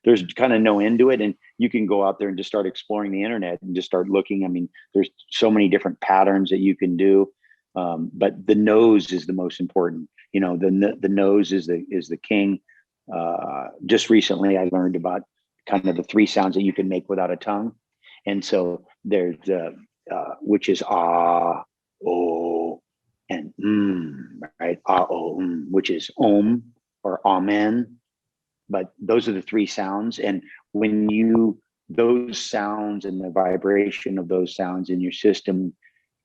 [SPEAKER 1] there's kind of no end to it. And you can go out there and just start exploring the internet and just start looking. I mean, there's so many different patterns that you can do. But the nose is the most important. The nose is the king. Just recently, I learned about kind of the 3 sounds that you can make without a tongue. And so there's which is ah, oh, and right? Ah, oh, which is om or amen. But those are the 3 sounds. And when those sounds and the vibration of those sounds in your system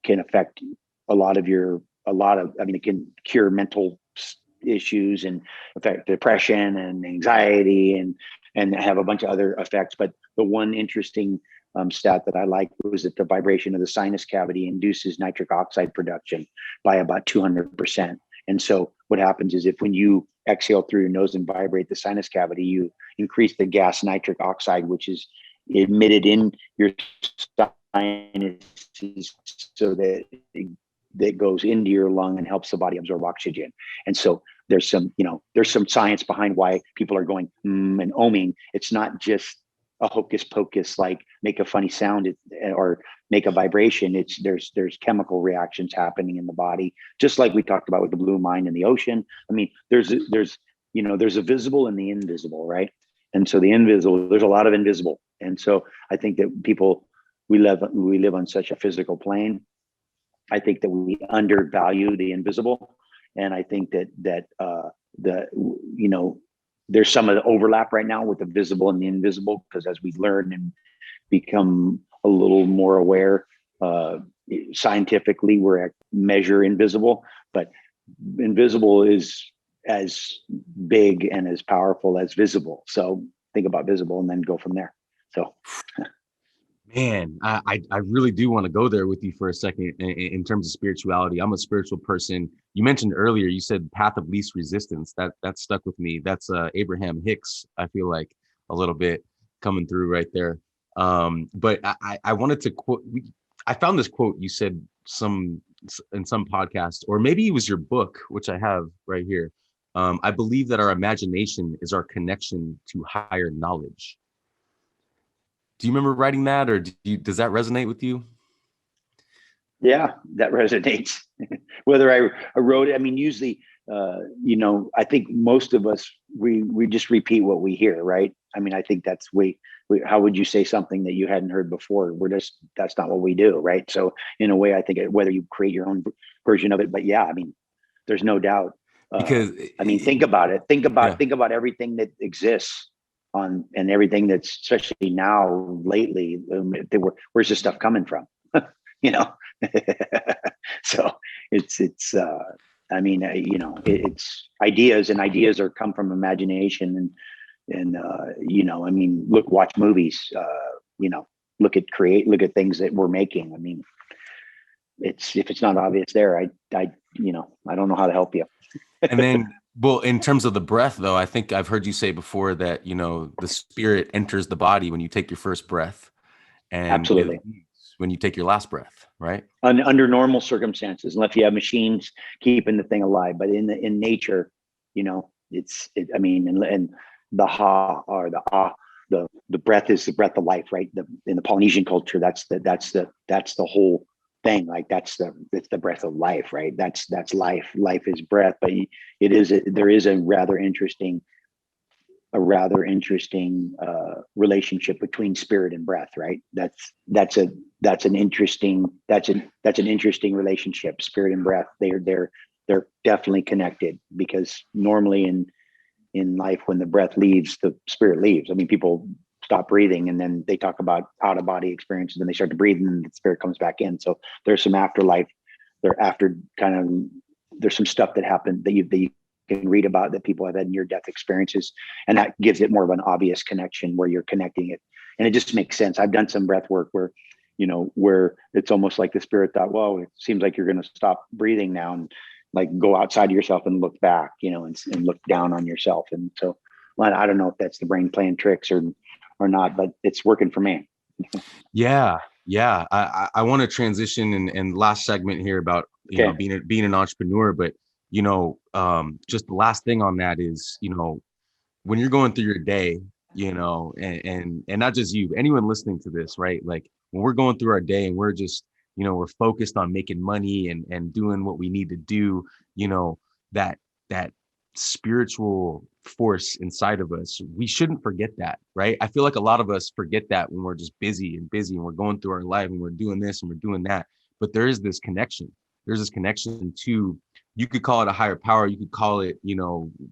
[SPEAKER 1] can affect a lot of, I mean, it can cure mental issues and affect depression and anxiety and have a bunch of other effects. But the one interesting stat that I like was that the vibration of the sinus cavity induces nitric oxide production by about 200%. And so what happens is, when you exhale through your nose and vibrate the sinus cavity, you increase the gas nitric oxide, which is emitted in your sinuses, so that goes into your lung and helps the body absorb oxygen. And so there's some science behind why people are going and oming. It's not just a hocus pocus, like make a funny sound or make a vibration. There's chemical reactions happening in the body, just like we talked about with the blue mine in the ocean. I mean, there's a visible and the invisible, right? And so the invisible, there's a lot of invisible. And so I think that we live on such a physical plane. I think that we undervalue the invisible, and I think that there's some of the overlap right now with the visible and the invisible, because as we learn and become a little more aware, scientifically, we're measure invisible, but invisible is as big and as powerful as visible. So think about visible and then go from there. So.
[SPEAKER 2] Man, I really do want to go there with you for a second in terms of spirituality. I'm a spiritual person. You mentioned earlier, you said path of least resistance. That stuck with me. That's Abraham Hicks, I feel like, a little bit coming through right there. But I wanted to quote, I found this quote you said in some podcast, or maybe it was your book, which I have right here. I believe that our imagination is our connection to higher knowledge. Do you remember writing that, or does that resonate with you?
[SPEAKER 1] Yeah, that resonates. Whether I wrote it, I mean, usually, I think most of us, we just repeat what we hear, right? I mean, I think that's how would you say something that you hadn't heard before? That's not what we do, right? So in a way, I think whether you create your own version of it, but yeah, I mean, there's no doubt. Because I mean, think about it. Think about everything that exists and everything that's, especially now lately, where's this stuff coming from? So it's I mean, it's ideas, and ideas come from imagination, and I mean, watch movies, look at things that we're making. I mean, if it's not obvious there, I don't know how to help you.
[SPEAKER 2] And then Well, in terms of the breath, though, I think I've heard you say before that, the spirit enters the body when you take your first breath, and it
[SPEAKER 1] Absolutely.
[SPEAKER 2] leaves when you take your last breath, right?
[SPEAKER 1] Under normal circumstances, unless you have machines keeping the thing alive, but in nature, I mean, and the ha or the ah, the breath is the breath of life, right? In the Polynesian culture, that's the whole thing. Like it's the breath of life, right? That's life. Life is breath, but there is a rather interesting relationship between spirit and breath, right? That's an interesting relationship. Spirit and breath, they're definitely connected, because normally in life, when the breath leaves, the spirit leaves. I mean, people stop breathing and then they talk about out of body experiences, and they start to breathe and the spirit comes back in. So there's some afterlife. There's some stuff that happened that you can read about, that people have had near death experiences, and that gives it more of an obvious connection where you're connecting it, and it just makes sense. I've done some breath work where it's almost like the spirit thought, well, it seems like you're going to stop breathing now, and like go outside of yourself and look back, and look down on yourself. And so, well, I don't know if that's the brain playing tricks or not, but it's working for me.
[SPEAKER 2] Yeah. I want to transition and last segment here about
[SPEAKER 1] Okay.
[SPEAKER 2] being an entrepreneur, but just the last thing on that is, when you're going through your day, and not just you, anyone listening to this, right? Like when we're going through our day and we're just, we're focused on making money and doing what we need to do, that spiritual force inside of us, we shouldn't forget that, right? I feel like a lot of us forget that when we're just busy and we're going through our life and we're doing this and we're doing that. But there is this connection. There's this connection to, you could call it a higher power. You could call it,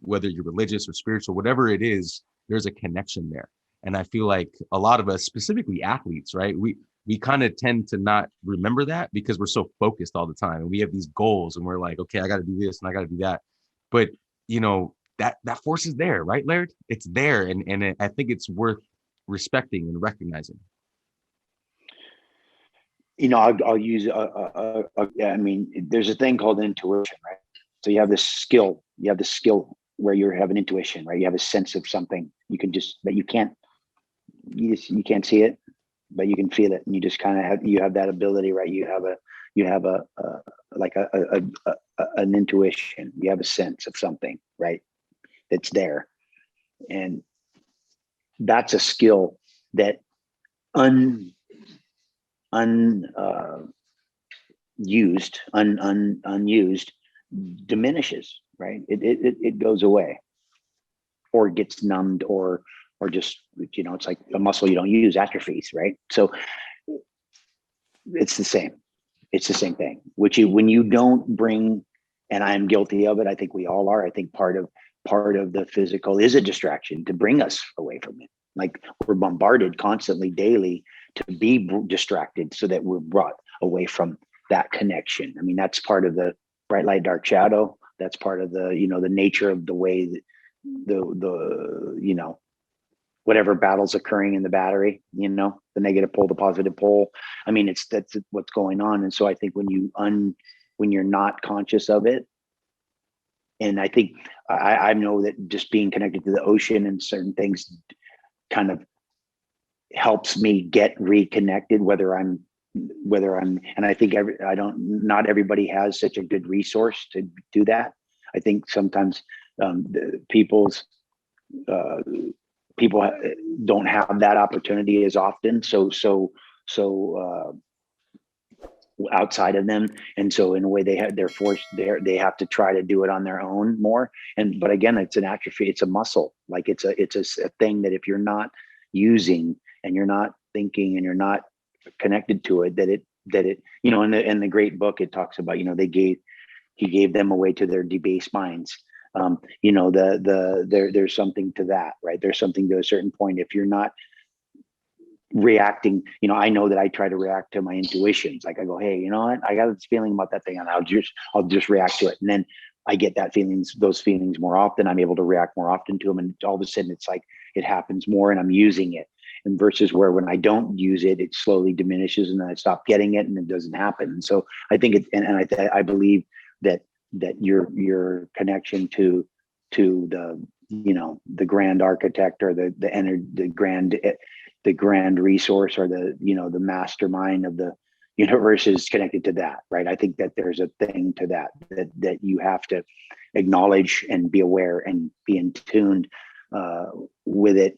[SPEAKER 2] whether you're religious or spiritual, whatever it is, there's a connection there. And I feel like a lot of us, specifically athletes, right? We kind of tend to not remember that because we're so focused all the time. And we have these goals and we're like, okay, I got to do this and I got to do that. But, that force is there, right, Laird? It's there. And I think it's worth respecting and recognizing.
[SPEAKER 1] I'll use I mean, there's a thing called intuition, right? So you have this skill where you have an intuition, right? You have a sense of something. But you can't see it, but you can feel it, and you just kind of have that ability, right? You have an intuition. You have a sense of something, right? That's there, and that's a skill that unused diminishes, right? It goes away, or gets numbed, or just, it's like a muscle you don't use atrophies, right? So it's the same thing, when you don't bring, and I'm guilty of it, I think we all are. I think part of the physical is a distraction to bring us away from it. Like, we're bombarded constantly daily to be distracted, so that we're brought away from that connection. I mean, that's part of the bright light, dark shadow. That's part of the, the nature of the way that the whatever battle's occurring in the battery, the negative pole, the positive pole. I mean, that's what's going on. And so I think when you're not conscious of it, and I think I know that just being connected to the ocean and certain things kind of helps me get reconnected, and I think not everybody has such a good resource to do that. I think sometimes people don't have that opportunity as often. So outside of them, and so in a way they're forced there. They have to try to do it on their own more. But again, it's an atrophy. It's a muscle. Like it's a thing that if you're not using, and you're not thinking, and you're not connected to it, that it in the great book, it talks about, he gave them away to their debased minds. There's something to that, right? There's something to a certain point. If you're not reacting, I know that I try to react to my intuitions. Like, I go, hey, you know what? I got this feeling about that thing, and I'll just react to it. And then I get those feelings more often. I'm able to react more often to them. And all of a sudden it's like, it happens more, and I'm using it. And versus where when I don't use it, it slowly diminishes, and then I stop getting it, and it doesn't happen. And so I think I believe that your connection to to the grand architect or the grand resource or the mastermind of the universe is connected to that, right? I think that there's a thing to that you have to acknowledge and be aware and be in tuned with it.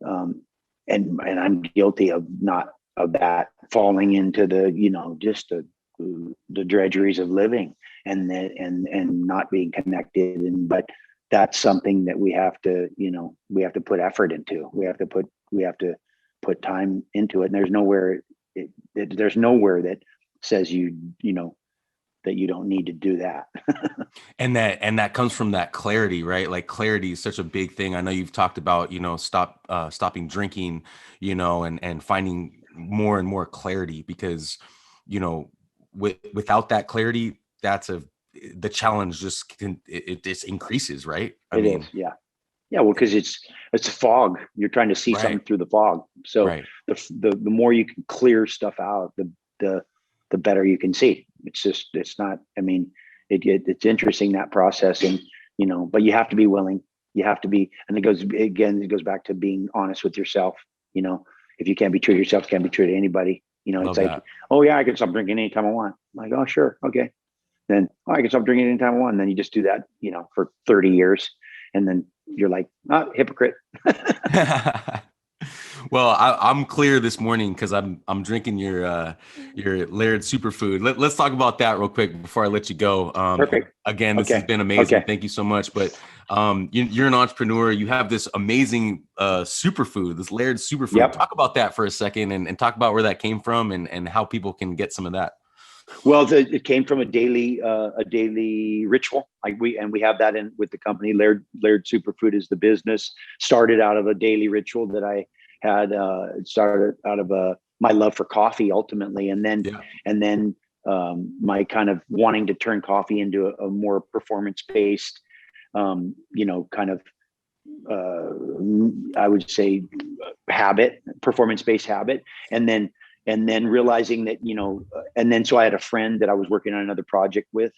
[SPEAKER 1] And I'm guilty of that falling into just the drudgeries of living and not being connected. But that's something that we have to put effort into. We have to put time into it. And there's nowhere that says that you don't need to do that.
[SPEAKER 2] and that comes from that clarity, right? Like clarity is such a big thing. I know you've talked about, stopping drinking, and finding more and more clarity, because, without that clarity, the challenge it just increases, right?
[SPEAKER 1] It is, yeah. Yeah, well, because it's a fog. You're trying to see something through the fog. So
[SPEAKER 2] right.
[SPEAKER 1] the more you can clear stuff out, the better you can see. It's not. I mean, it's interesting, that process, and but you have to be willing. You have to be, and it goes back to being honest with yourself. If you can't be true to yourself, you can't be true to anybody.
[SPEAKER 2] Love
[SPEAKER 1] it's like,
[SPEAKER 2] that.
[SPEAKER 1] oh yeah, I can stop drinking anytime I want. I'm like, oh sure, okay. Then I can stop drinking anytime I want. And then you just do that, for 30 years, and then you're like, hypocrite.
[SPEAKER 2] Well, I'm clear this morning because I'm drinking your Laird Superfood. Let's talk about that real quick before I let you go.
[SPEAKER 1] Perfect.
[SPEAKER 2] Again, this has been amazing.
[SPEAKER 1] Okay.
[SPEAKER 2] Thank you so much. But you're an entrepreneur. You have this amazing superfood, this Laird Superfood.
[SPEAKER 1] Yep.
[SPEAKER 2] Talk about that for a second, and talk about where that came from and how people can get some of that.
[SPEAKER 1] Well, it came from a daily ritual. We have that in with the company. Laird Superfood is the business. Started out of a daily ritual that I had. Started out of my love for coffee ultimately, and then my kind of wanting to turn coffee into a more performance based, kind of I would say performance based habit, and then realizing that, and then so I had a friend that I was working on another project with,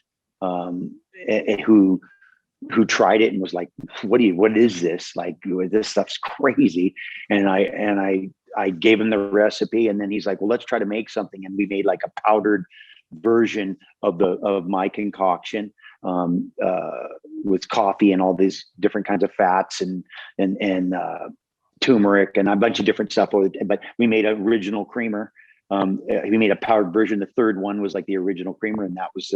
[SPEAKER 1] who tried it and was like, what is this? Like, this stuff's crazy. And I gave him the recipe, and then he's like, well, let's try to make something. And we made like a powdered version of my concoction, with coffee and all these different kinds of fats and turmeric and a bunch of different stuff. But we made an original creamer. We made a powdered version. The third one was like the original creamer, and that was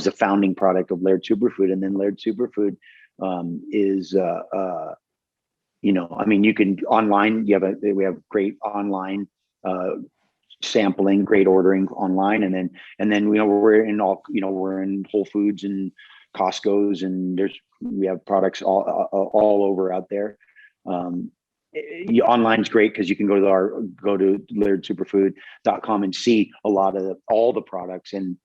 [SPEAKER 1] the founding product of Laird Superfood. And then Laird Superfood is I mean, you can online. We have great online sampling, great ordering online, and then we're in Whole Foods and Costco's, and we have products all over out there. Online's great because you can go to lairdsuperfood.com and see all the products and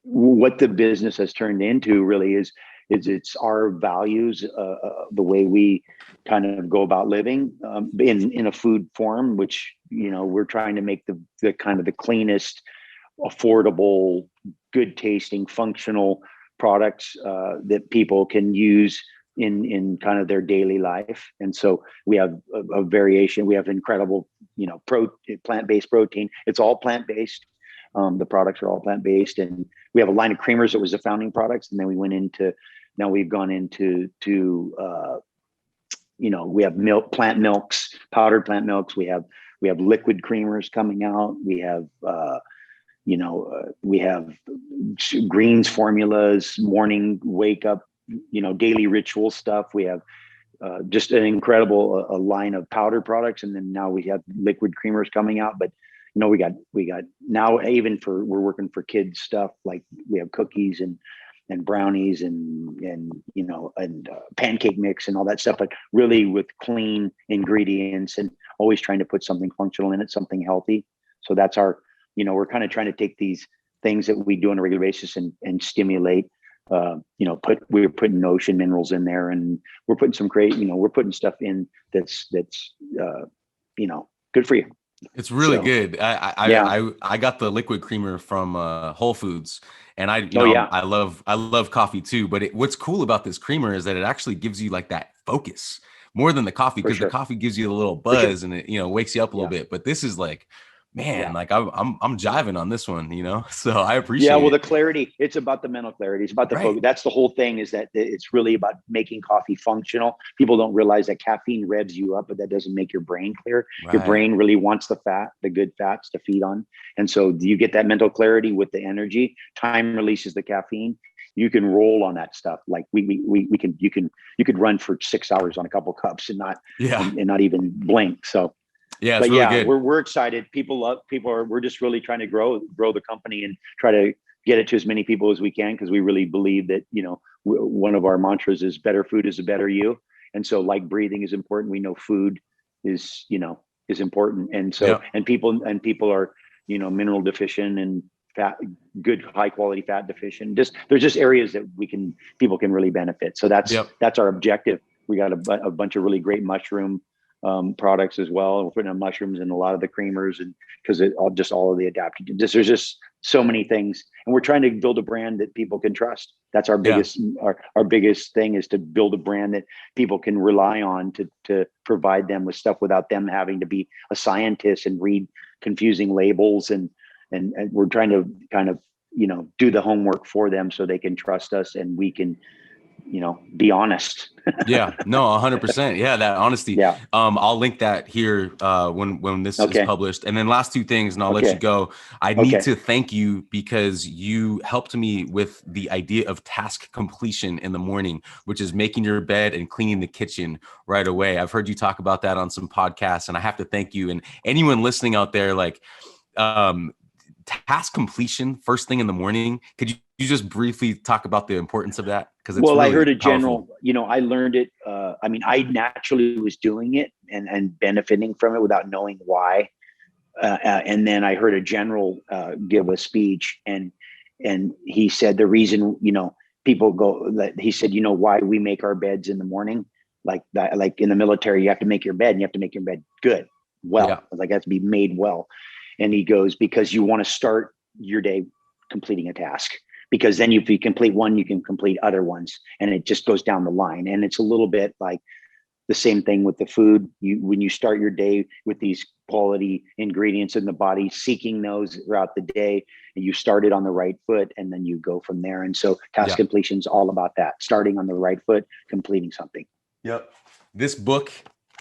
[SPEAKER 1] what the business has turned into really is it's our values, the way we kind of go about living in a food form, which we're trying to make the kind of the cleanest, affordable, good tasting, functional products that people can use in kind of their daily life. And so we have a variation. We have incredible, plant-based protein. It's all plant-based. The products are all plant-based, and we have a line of creamers that was the founding products. And then we've gone into we have plant milks, powdered plant milks. We have liquid creamers coming out. We have we have greens formulas, morning wake up, daily ritual stuff. We have just an incredible line of powder products, and then now we have liquid creamers coming out. But we got now, even we're working for kids stuff, like we have cookies and brownies and pancake mix and all that stuff, but really with clean ingredients and always trying to put something functional in it, something healthy. So that's we're kind of trying to take these things that we do on a regular basis and stimulate. We're putting ocean minerals in there, and we're putting some great, we're putting stuff in that's good for you.
[SPEAKER 2] It's really
[SPEAKER 1] So
[SPEAKER 2] good.
[SPEAKER 1] yeah.
[SPEAKER 2] I got the liquid creamer from Whole Foods, and
[SPEAKER 1] Oh yeah,
[SPEAKER 2] I love coffee too. But what's cool about this creamer is that it actually gives you like that focus more than the coffee,
[SPEAKER 1] for
[SPEAKER 2] because the
[SPEAKER 1] sure.
[SPEAKER 2] coffee gives you a little
[SPEAKER 1] For sure.
[SPEAKER 2] buzz and it wakes you up a little
[SPEAKER 1] Yeah.
[SPEAKER 2] bit. But this is like, man,
[SPEAKER 1] Yeah.
[SPEAKER 2] like I'm jiving on this one, So I
[SPEAKER 1] Yeah,
[SPEAKER 2] appreciate
[SPEAKER 1] well,
[SPEAKER 2] it.
[SPEAKER 1] the clarity, it's about the mental clarity. It's about the
[SPEAKER 2] Right.
[SPEAKER 1] focus. That's the whole thing, is that it's really about making coffee functional. People don't realize that caffeine revs you up, but that doesn't make your brain clear. Your
[SPEAKER 2] Right.
[SPEAKER 1] brain really wants the fat, the good fats to feed on. And so you get that mental clarity with the energy. Time releases the caffeine. You can roll on that stuff. Like we can, you could run for 6 hours on a couple cups and not,
[SPEAKER 2] Yeah.
[SPEAKER 1] and not even blink. So,
[SPEAKER 2] Yeah, it's
[SPEAKER 1] but
[SPEAKER 2] really
[SPEAKER 1] yeah,
[SPEAKER 2] good.
[SPEAKER 1] we're excited. We're just really trying to grow the company and try to get it to as many people as we can, because we really believe that, one of our mantras is better food is a better you. And so, like, breathing is important. We know food is, is important. And so,
[SPEAKER 2] Yeah.
[SPEAKER 1] and people are, mineral deficient and fat, good high quality fat deficient. There's just areas that people can really benefit. So
[SPEAKER 2] Yep.
[SPEAKER 1] that's our objective. We got a bunch of really great mushroom products as well. We're putting on mushrooms in a lot of the creamers, and because all of the adapted. There's just so many things, and we're trying to build a brand that people can trust. That's our
[SPEAKER 2] Yeah.
[SPEAKER 1] biggest thing, is to build a brand that people can rely on to provide them with stuff without them having to be a scientist and read confusing labels, and we're trying to kind of do the homework for them so they can trust us, and we can be honest.
[SPEAKER 2] Yeah, no, 100%. Yeah, that honesty.
[SPEAKER 1] Yeah.
[SPEAKER 2] I'll link that here when this is
[SPEAKER 1] Okay.
[SPEAKER 2] published. And then last two things, and I'll let you
[SPEAKER 1] Okay.
[SPEAKER 2] go. I need
[SPEAKER 1] Okay.
[SPEAKER 2] to thank you because you helped me with the idea of task completion in the morning, which is making your bed and cleaning the kitchen right away. I've heard you talk about that on some podcasts, and I have to thank you. And anyone listening out there, like, task completion first thing in the morning. Could you just briefly talk about the importance of that? Because it's
[SPEAKER 1] Well, I
[SPEAKER 2] really
[SPEAKER 1] heard a
[SPEAKER 2] powerful.
[SPEAKER 1] general, I learned it. I mean, I naturally was doing it and benefiting from it without knowing why. And then I heard a general give a speech, and he said the reason, people go, he said, why we make our beds in the morning, like that, like in the military, you have to make your bed, and you have to make your bed good, well,
[SPEAKER 2] Yeah.
[SPEAKER 1] like it has to be made well. And he goes, because you want to start your day completing a task, because then if you complete one, you can complete other ones, and it just goes down the line. And it's a little bit like the same thing with the food. When you start your day with these quality ingredients in the body, seeking those throughout the day, and you start it on the right foot, and then you go from there. And so task completion is all about that, starting on the right foot, completing something.
[SPEAKER 2] Yep. This book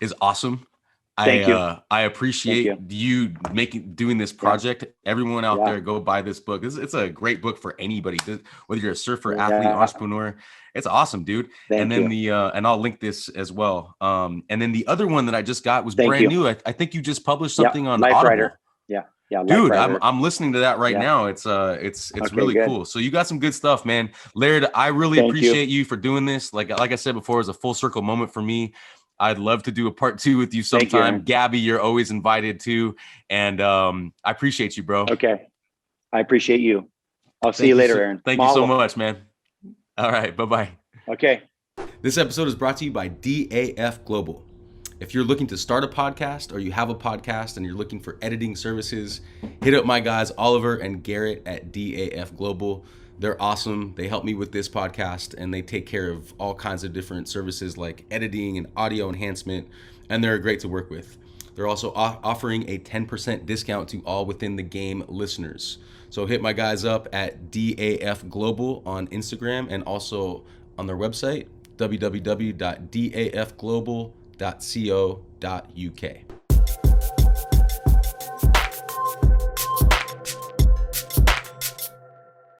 [SPEAKER 2] is awesome.
[SPEAKER 1] Thank you.
[SPEAKER 2] I appreciate you doing this project. Everyone out there, go buy this book. It's a great book for anybody, whether you're a surfer, athlete, entrepreneur. It's awesome, dude.
[SPEAKER 1] Thank
[SPEAKER 2] and then
[SPEAKER 1] you.
[SPEAKER 2] and I'll link this as well. And then the other one that I just got was
[SPEAKER 1] Thank
[SPEAKER 2] brand
[SPEAKER 1] you.
[SPEAKER 2] new. I think you just published something on
[SPEAKER 1] Life
[SPEAKER 2] Audible.
[SPEAKER 1] Writer. Yeah.
[SPEAKER 2] Dude,
[SPEAKER 1] Writer.
[SPEAKER 2] I'm listening to that right now. It's
[SPEAKER 1] Okay,
[SPEAKER 2] really
[SPEAKER 1] good.
[SPEAKER 2] cool. So you got some good stuff, man. Laird, I really appreciate you for doing this. Like I said before, it was a full circle moment for me. I'd love to do a part 2 with you sometime. Gabby, you're always invited too. And I appreciate you, bro.
[SPEAKER 1] Okay. I appreciate you. I'll see you later, Aaron.
[SPEAKER 2] Thank you so much, man. All right. Bye-bye.
[SPEAKER 1] Okay.
[SPEAKER 2] This episode is brought to you by DAF Global. If you're looking to start a podcast, or you have a podcast and you're looking for editing services, hit up my guys, Oliver and Garrett at DAF Global. They're awesome. They help me with this podcast, and they take care of all kinds of different services like editing and audio enhancement, and they're great to work with. They're also offering a 10% discount to all Within the Game listeners. So hit my guys up at DAF Global on Instagram, and also on their website, www.dafglobal.co.uk.